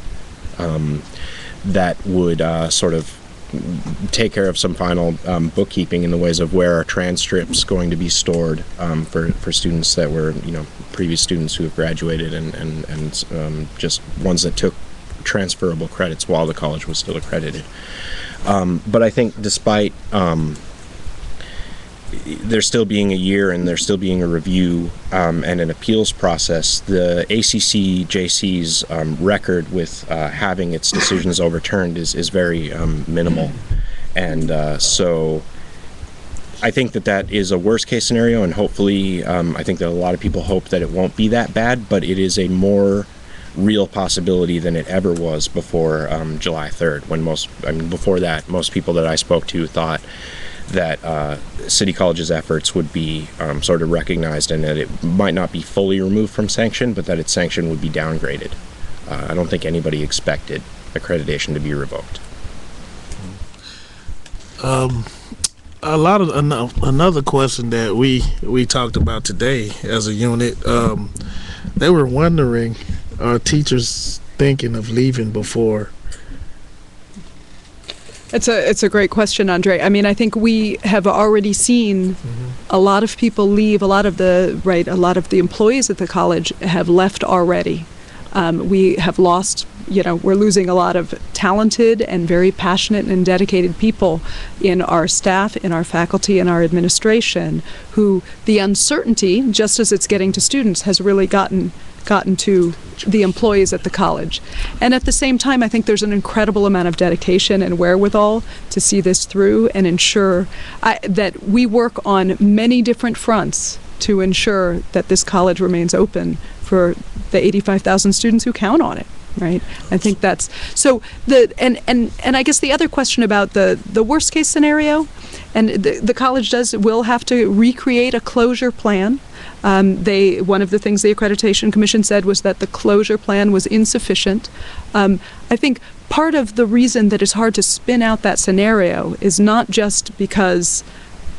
S2: that would sort of take care of some final bookkeeping in the ways of where are transcripts going to be stored for students that were, previous students who have graduated and just ones that took transferable credits while the college was still accredited. But I think despite there still being a year and there still being a review and an appeals process, the ACCJC's record with having its decisions overturned is very minimal. And so I think that is a worst case scenario, and hopefully I think that a lot of people hope that it won't be that bad, but it is a more real possibility than it ever was before July 3rd, when before that, most people that I spoke to thought that City College's efforts would be sort of recognized, and that it might not be fully removed from sanction, but that its sanction would be downgraded. I don't think anybody expected accreditation to be revoked.
S5: Another question that we talked about today as a unit, they were wondering, are teachers thinking of leaving before?
S3: It's a great question, Andre. I mean, I think we have already seen a lot of people leave. A lot of the employees at the college have left already. We have lost. We're losing a lot of talented and very passionate and dedicated people in our staff, in our faculty, in our administration, who the uncertainty, just as it's getting to students, has really gotten gotten to the employees at the college. And at the same time, I think there's an incredible amount of dedication and wherewithal to see this through and ensure that we work on many different fronts to ensure that this college remains open for the 85,000 students who count on it. Right, I think that's so. And I guess the other question about the worst case scenario, and the college will have to recreate a closure plan. One of the things the Accreditation Commission said was that the closure plan was insufficient. I think part of the reason that it's hard to spin out that scenario is not just because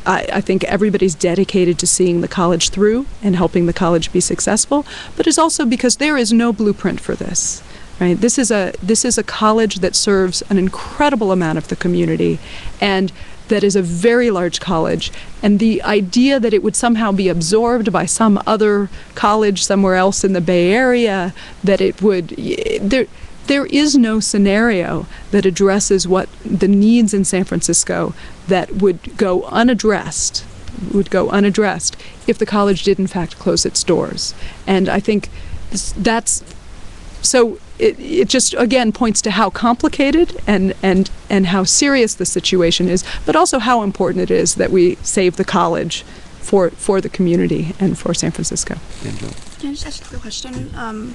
S3: I think everybody's dedicated to seeing the college through and helping the college be successful, but it's also because there is no blueprint for this. Right? This is a college that serves an incredible amount of the community, and that is a very large college. And the idea that it would somehow be absorbed by some other college somewhere else in the Bay Area, that it would there is no scenario that addresses what the needs in San Francisco that would go unaddressed if the college did in fact close its doors. And I think that's so. It just again points to how complicated and how serious the situation is, but also how important it is that we save the college for the community and for San Francisco.
S4: Can I just ask a question? I'm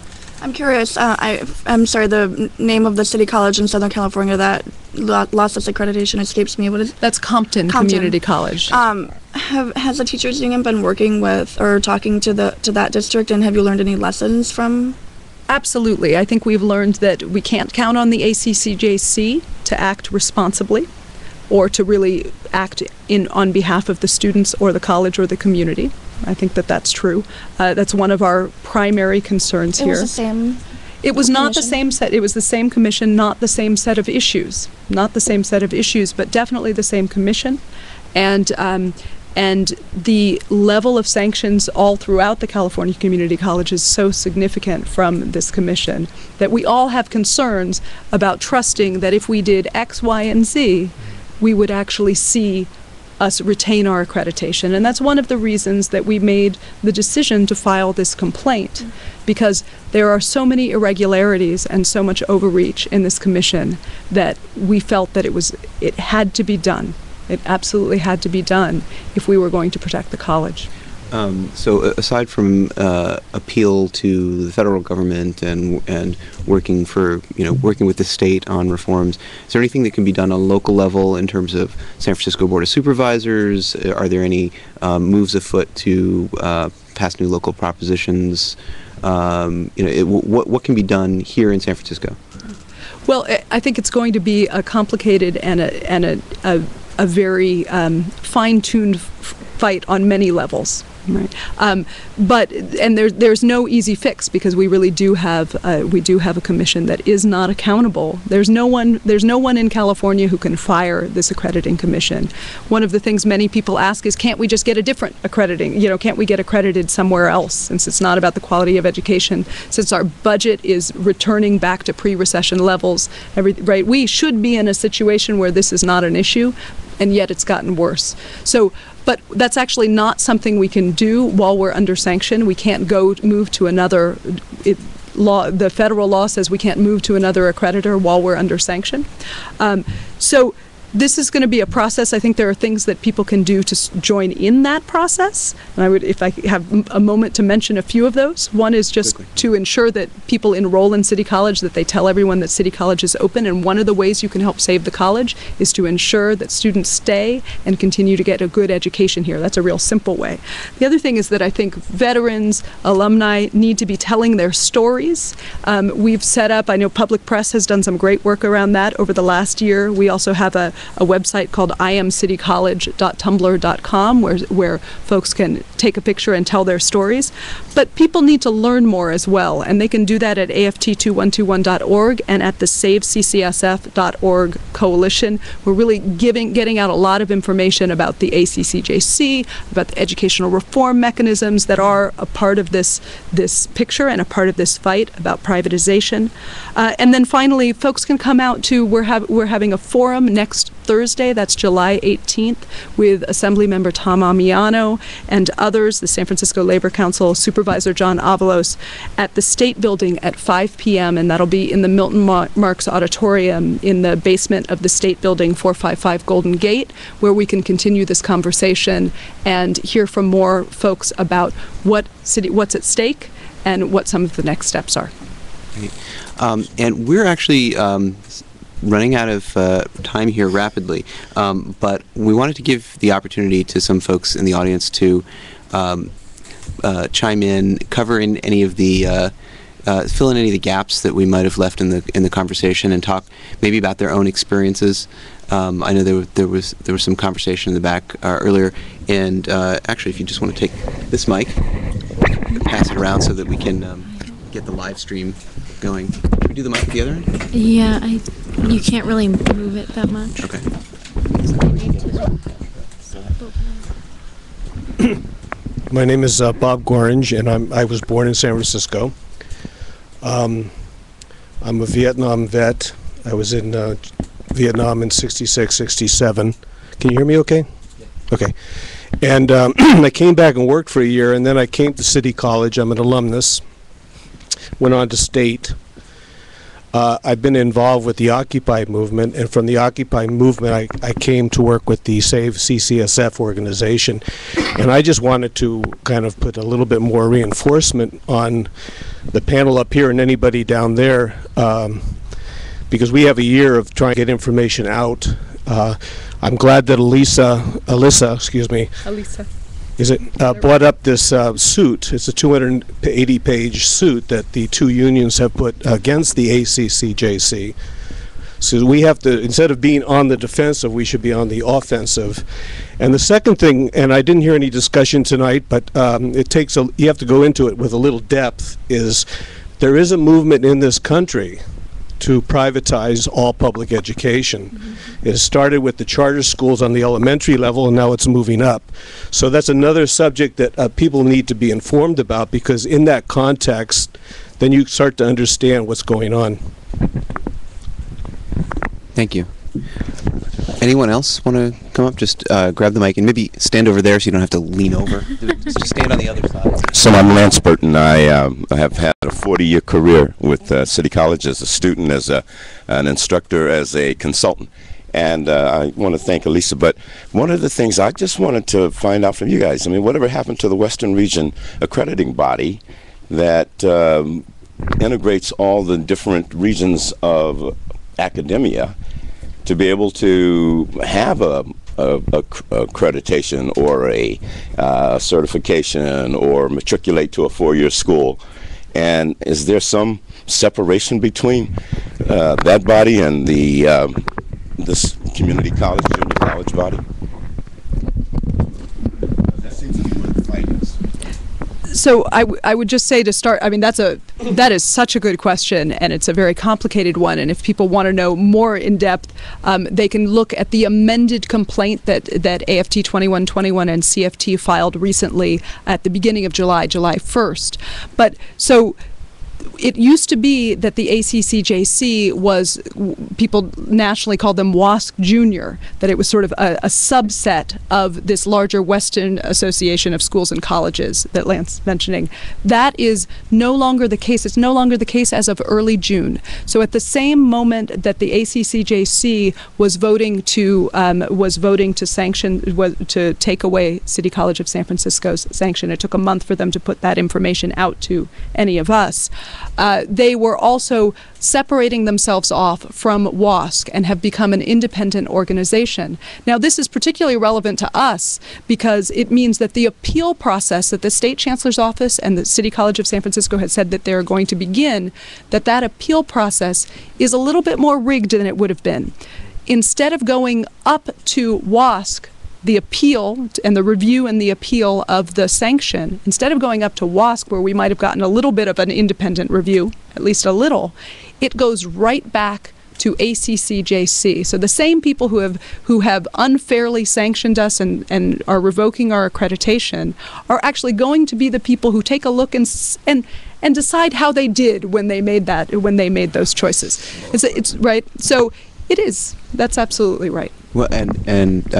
S4: curious. I'm sorry. The name of the city college in Southern California that lost its accreditation escapes me. What is it?
S3: That's Compton Community College.
S4: Has the teachers union been working with or talking to that district, and have you learned any lessons from?
S3: Absolutely. I think we've learned that we can't count on the ACCJC to act responsibly or to really act on behalf of the students or the college or the community. I think that that's true. That's one of our primary concerns here.
S4: It was the same.
S3: It was not the same set. It was the same commission, not the same set of issues. Not the same set of issues, but definitely the same commission. And the level of sanctions all throughout the California community college is so significant from this commission that we all have concerns about trusting that if we did X, Y, and Z, we would actually see us retain our accreditation. And that's one of the reasons that we made the decision to file this complaint, because there are so many irregularities and so much overreach in this commission that we felt that it had to be done. It absolutely had to be done if we were going to protect the college.
S1: So aside from appeal to the federal government and working with the state on reforms, is there anything that can be done on a local level in terms of San Francisco Board of Supervisors? Are there any moves afoot to pass new local propositions? What can be done here in San Francisco?
S3: Well, I think it's going to be a complicated and a very fine-tuned fight on many levels. Right. But there's no easy fix, because we really do have a commission that is not accountable. There's no one in California who can fire this accrediting commission. One of the things many people ask is, can't we just get a different accrediting? Can't we get accredited somewhere else, since it's not about the quality of education, since our budget is returning back to pre-recession levels? Right? We should be in a situation where this is not an issue, and yet it's gotten worse. But that's actually not something we can do while we're under sanction. We can't move to another law. The federal law says we can't move to another accreditor while we're under sanction. So this is going to be a process. I think there are things that people can do to join in that process. And I would, if I have a moment, to mention a few of those. One is just to ensure that people enroll in City College, that they tell everyone that City College is open. And one of the ways you can help save the college is to ensure that students stay and continue to get a good education here. That's a real simple way. The other thing is that I think veterans, alumni need to be telling their stories. We've set up, I know Public Press has done some great work around that over the last year. We also have a website called iamcitycollege.tumblr.com where folks can take a picture and tell their stories. But people need to learn more as well, and they can do that at aft2121.org and at the saveCCSF.org coalition. We're really getting out a lot of information about the ACCJC, about the educational reform mechanisms that are a part of this picture and a part of this fight about privatization. And then finally, folks can come out to, we're having a forum next Thursday, that's July 18th, with Assemblymember Tom Amiano and others, the San Francisco Labor Council, Supervisor John Avalos, at the State Building at 5 p.m., and that'll be in the Milton Marks Auditorium in the basement of the State Building, 455 Golden Gate, where we can continue this conversation and hear from more folks about what's at stake and what some of the next steps are.
S1: And we're actually running out of time here rapidly, but we wanted to give the opportunity to some folks in the audience to chime in, cover in any of the fill in any of the gaps that we might have left in the conversation, and talk maybe about their own experiences. I know there was some conversation in the back earlier, and actually, if you just want to take this mic, pass it around so that we can get the live stream going. Should we do the mic at the other end?
S6: Yeah, you can't really move it that much.
S1: Okay.
S7: My name is Bob Gorringe, and I was born in San Francisco. I'm a Vietnam vet. I was in Vietnam in '66, '67. Can you hear me okay? Yeah. Okay. And I came back and worked for a year, and then I came to City College. I'm an alumnus. Went on to State. I've been involved with the Occupy movement, and from the Occupy movement I came to work with the Save CCSF organization. And I just wanted to kind of put a little bit more reinforcement on the panel up here and anybody down there, because we have a year of trying to get information out. I'm glad that Alyssa, brought up this suit. It's a 280-page suit that the two unions have put against the ACCJC. So we have to, instead of being on the defensive, we should be on the offensive. And the second thing, and I didn't hear any discussion tonight, but you have to go into it with a little depth, is there is a movement in this country to privatize all public education. Mm-hmm. It started with the charter schools on the elementary level, and now it's moving up. So that's another subject that people need to be informed about, because in that context, then you start to understand what's going on.
S1: Thank you. Anyone else want to come up? Just grab the mic and maybe stand over there so you don't have to lean over. Just stand on the other side.
S8: So I'm Lance Burton. I have had a 40-year career with City College as a student, as an instructor, as a consultant. And I want to thank Elisa. But one of the things I just wanted to find out from you guys, I mean, whatever happened to the Western Region accrediting body that integrates all the different regions of academia to be able to have a accreditation or a certification or matriculate to a four-year school? And is there some separation between that body and the this community college, junior college body? That seems to be where the fight is.
S3: So I would just say to start, I mean, that is such a good question, and it's a very complicated one, and if people want to know more in depth, they can look at the amended complaint that AFT 2121 and CFT filed recently at the beginning of July 1st. But so it used to be that the ACCJC was, people nationally called them WASC Junior, that it was sort of a subset of this larger Western Association of Schools and Colleges that Lance mentioning. That is no longer the case. It's no longer the case as of early June. So at the same moment that the ACCJC was voting to sanction, to take away City College of San Francisco's sanction, it took a month for them to put that information out to any of us. They were also separating themselves off from WASC and have become an independent organization. Now, this is particularly relevant to us because it means that the appeal process that the State Chancellor's Office and the City College of San Francisco has said that they're going to begin, that appeal process is a little bit more rigged than it would have been. Instead of going up to WASC, the appeal and the review and the appeal of the sanction, instead of going up to WASC where we might have gotten a little bit of an independent review, at least a little, it goes right back to ACCJC. So the same people who have unfairly sanctioned us and are revoking our accreditation are actually going to be the people who take a look and decide how they did when they made those choices. It's right. So It is. That's absolutely right.
S1: Well, and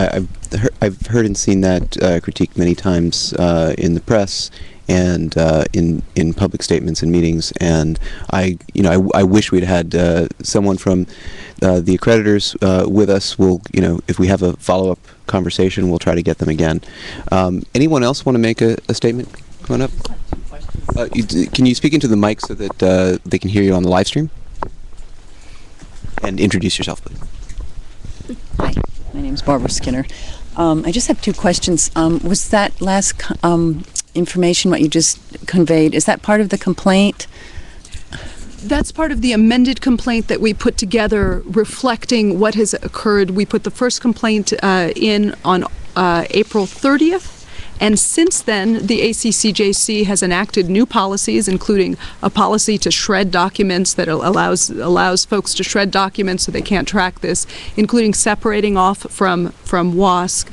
S1: I've heard and seen that critique many times in the press and in public statements and meetings. And I wish we'd had someone from the accreditors with us. We'll, if we have a follow-up conversation, we'll try to get them again. Anyone else want to make a statement? Come on up. Can you speak into the mic so that they can hear you on the live stream? And introduce yourself, please.
S9: Hi, my name is Barbara Skinner. I just have two questions. Was that last information, what you just conveyed, is that part of the complaint?
S3: That's part of the amended complaint that we put together reflecting what has occurred. We put the first complaint in on April 30th. And since then, the ACCJC has enacted new policies, including a policy to shred documents that allows folks to shred documents so they can't track this, including separating off from WASC.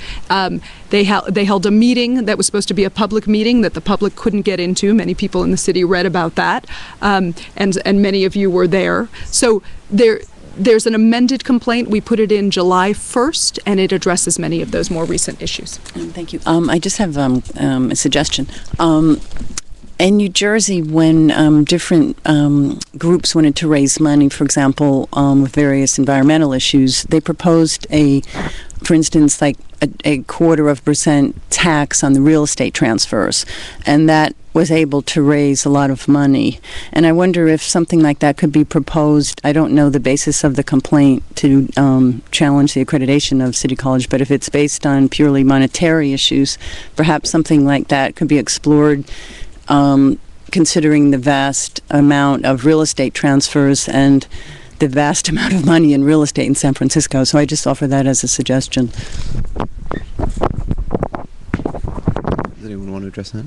S3: They held a meeting that was supposed to be a public meeting that the public couldn't get into. Many people in the city read about that, and many of you were there. So there's an amended complaint. We put it in July 1st, and it addresses many of those more recent issues.
S9: Thank you. I just have a suggestion. In New Jersey, when different groups wanted to raise money, for example, with various environmental issues, they proposed for instance, like a 0.25% tax on the real estate transfers, and that was able to raise a lot of money. And I wonder if something like that could be proposed. I don't know the basis of the complaint to challenge the accreditation of City College, but if it's based on purely monetary issues, perhaps something like that could be explored, considering the vast amount of real estate transfers and the vast amount of money in real estate in San Francisco. So I just offer that as a suggestion.
S1: Does anyone want to address that?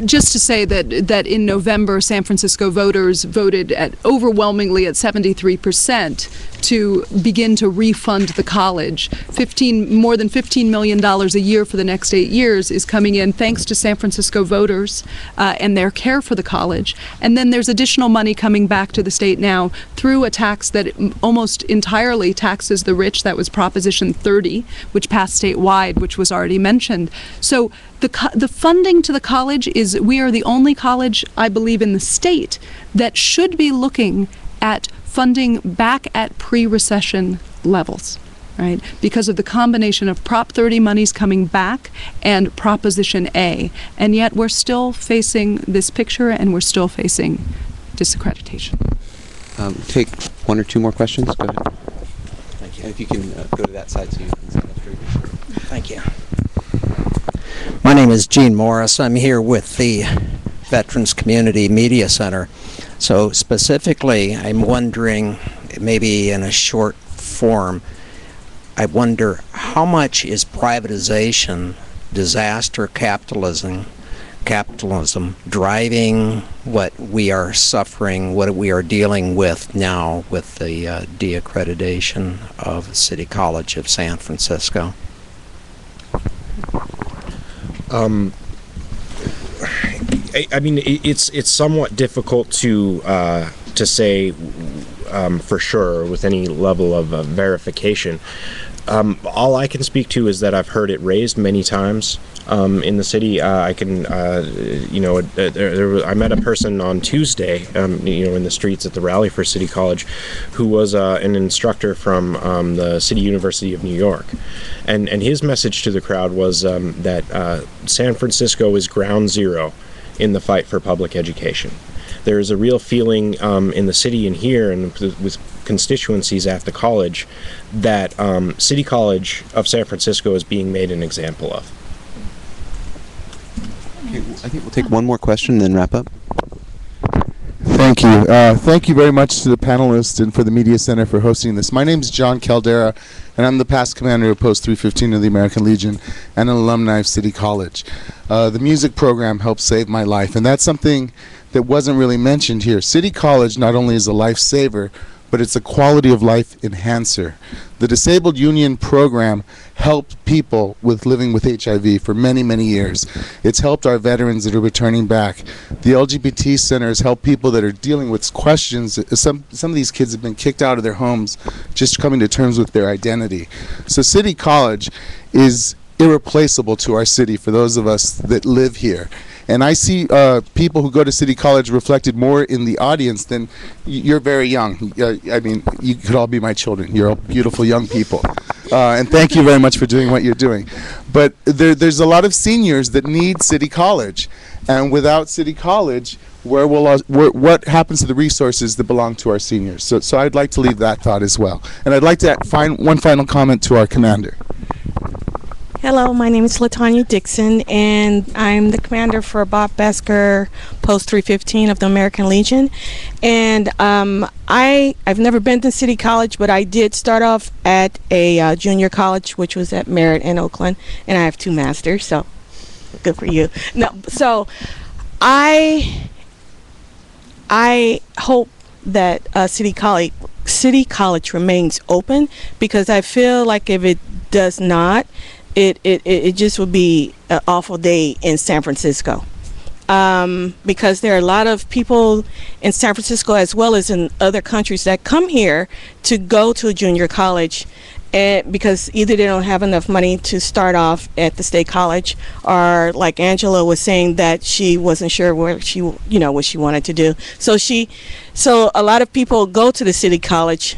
S3: Just to say that in November, San Francisco voters voted overwhelmingly at 73% to begin to refund the college. More than $15 million a year for the next 8 years is coming in thanks to San Francisco voters and their care for the college. And then there's additional money coming back to the state now through a tax that almost entirely taxes the rich. That was Proposition 30, which passed statewide, which was already mentioned. So the funding to the college is, we are the only college, I believe, in the state that should be looking at funding back at pre-recession levels, right? Because of the combination of Prop 30 monies coming back and Proposition A. And yet we're still facing this picture, and we're still facing disaccreditation.
S1: Take one or two more questions. Go ahead. Thank you. And if you can go to that side so you can stand up straight.
S10: Thank you. My name is Gene Morris. I'm here with the Veterans Community Media Center. So specifically, I'm wondering, maybe in a short form, I wonder how much is privatization, disaster capitalism driving what we are suffering, what we are dealing with now with the de-accreditation of City College of San Francisco?
S2: I mean, it's somewhat difficult to say for sure with any level of verification. All I can speak to is that I've heard it raised many times in the city. I can, I met a person on Tuesday, in the streets at the rally for City College, who was an instructor from the City University of New York, and his message to the crowd was that San Francisco is ground zero in the fight for public education. There is a real feeling in the city and here and with constituencies at the college that City College of San Francisco is being made an example of.
S1: Okay, I think we'll take one more question and then wrap up.
S11: Thank you. Thank you very much to the panelists and for the Media Center for hosting this. My name is John Caldera, and I'm the past commander of Post 315 of the American Legion and an alumni of City College. The music program helped save my life, and that's something that wasn't really mentioned here. City College not only is a lifesaver, but it's a quality of life enhancer. The Disabled Union program helped people with living with HIV for many, many years. It's helped our veterans that are returning back. The LGBT centers help people that are dealing with questions. Some of these kids have been kicked out of their homes just coming to terms with their identity. So City College is irreplaceable to our city for those of us that live here. And I see people who go to City College reflected more in the audience than you're very young. I mean, you could all be my children. You're all beautiful young people. And thank you very much for doing what you're doing. But there's a lot of seniors that need City College. And without City College, what happens to the resources that belong to our seniors? So I'd like to leave that thought as well. And I'd like to find one final comment to our commander.
S12: Hello, my name is LaTanya Dixon, and I'm the commander for Bob Besker Post 315 of the American Legion. And I've never been to City College, but I did start off at a junior college, which was at Merritt in Oakland, and I have 2 masters, so good for you. No, so I hope that City College remains open, because I feel like if it does not, it just would be an awful day in San Francisco, because there are a lot of people in San Francisco as well as in other countries that come here to go to a junior college, and because either they don't have enough money to start off at the state college, or like Angela was saying, that she wasn't sure where she, what she wanted to do. So a lot of people go to the City College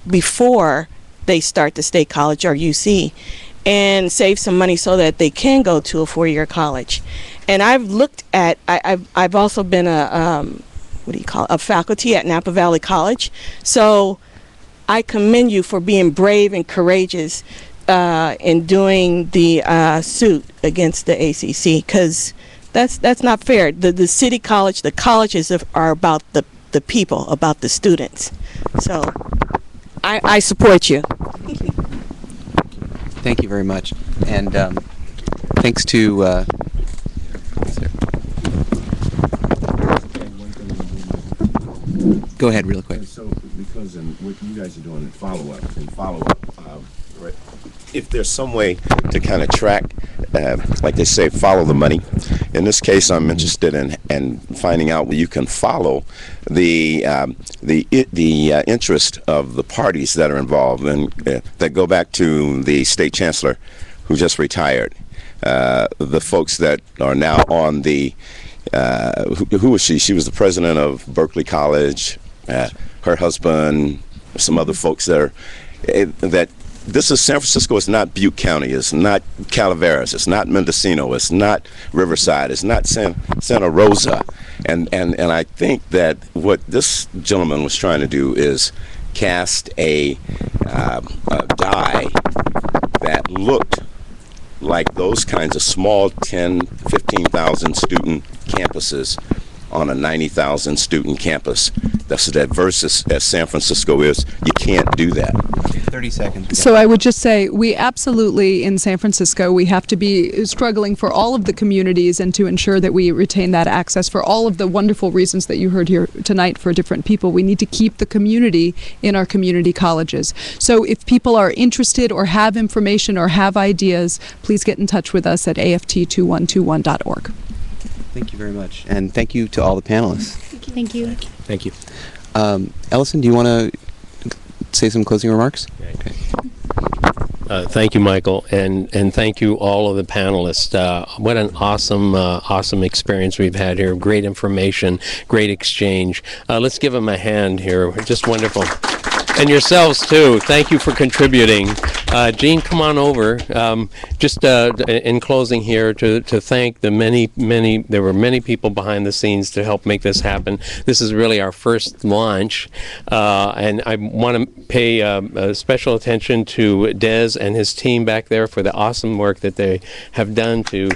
S12: before they start the state college or UC, and save some money so that they can go to a 4-year college. And I've looked at, I've also been a faculty at Napa Valley College. So I commend you for being brave and courageous in doing the suit against the ACC, because that's not fair. The City College, the colleges are about the people, about the students. So I support you.
S1: Thank you very much, and thanks to go ahead real quick.
S8: So, because what you guys are doing in follow-up, right, if there's some way to kind of track, like they say, follow the money. In this case, I'm interested in finding out where you can follow the interest of the parties that are involved, and that go back to the state chancellor who just retired, the folks that are now on the who was she? She was the president of Berkeley College. Her husband, some other folks that are this is San Francisco. It's not Butte County. It's not Calaveras. It's not Mendocino. It's not Riverside. It's not Santa Rosa. And I think that what this gentleman was trying to do is cast a die that looked like those kinds of small 10, 15,000 student campuses on a 90,000 student campus. That's as diverse as San Francisco is. You can't do that.
S1: 30 seconds.
S3: So I would just say we absolutely, in San Francisco, we have to be struggling for all of the communities and to ensure that we retain that access for all of the wonderful reasons that you heard here tonight for different people. We need to keep the community in our community colleges. So if people are interested or have information or have ideas, please get in touch with us at aft2121.org.
S1: Thank you very much, and thank you to all the panelists.
S6: Thank you.
S2: Thank you.
S1: Ellison, do you want to say some closing remarks? Okay.
S13: Thank you, Michael, and thank you all of the panelists. What an awesome experience we've had here. Great information, great exchange. Let's give them a hand here. Just wonderful. And yourselves too. Thank you for contributing. Gene, come on over. Just in closing here, to thank the many, there were many people behind the scenes to help make this happen. This is really our first launch, and I want to pay special attention to Des and his team back there for the awesome work that they have done to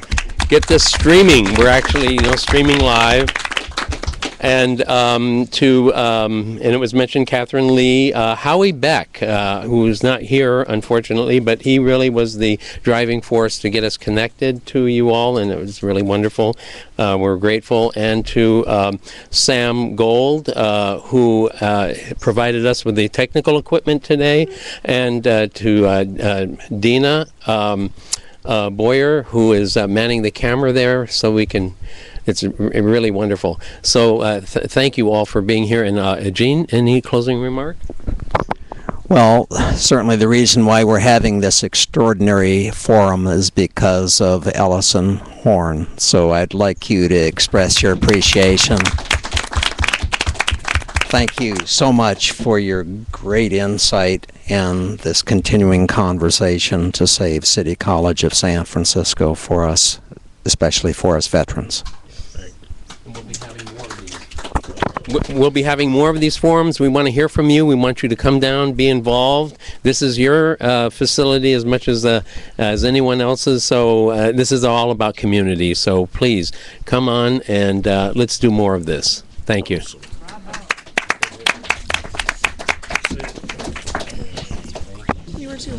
S13: get this streaming. We're actually, streaming live. And and it was mentioned Catherine Lee, Howie Beck, who is not here unfortunately, but he really was the driving force to get us connected to you all, and it was really wonderful. We're grateful. And to Sam Gold, who provided us with the technical equipment today, and to Dina Boyer, who is manning the camera there, so we can. It's really wonderful. So thank you all for being here. And Gene, any closing remark?
S10: Well, certainly the reason why we're having this extraordinary forum is because of Ellison Horn. So I'd like you to express your appreciation. Thank you so much for your great insight and this continuing conversation to save City College of San Francisco for us, especially for us veterans.
S13: We'll be having more of these forums. We want to hear from you. We want you to come down, be involved. This is your facility as much as anyone else's, so this is all about community. So please come on and let's do more of this. Thank you.
S4: You were too.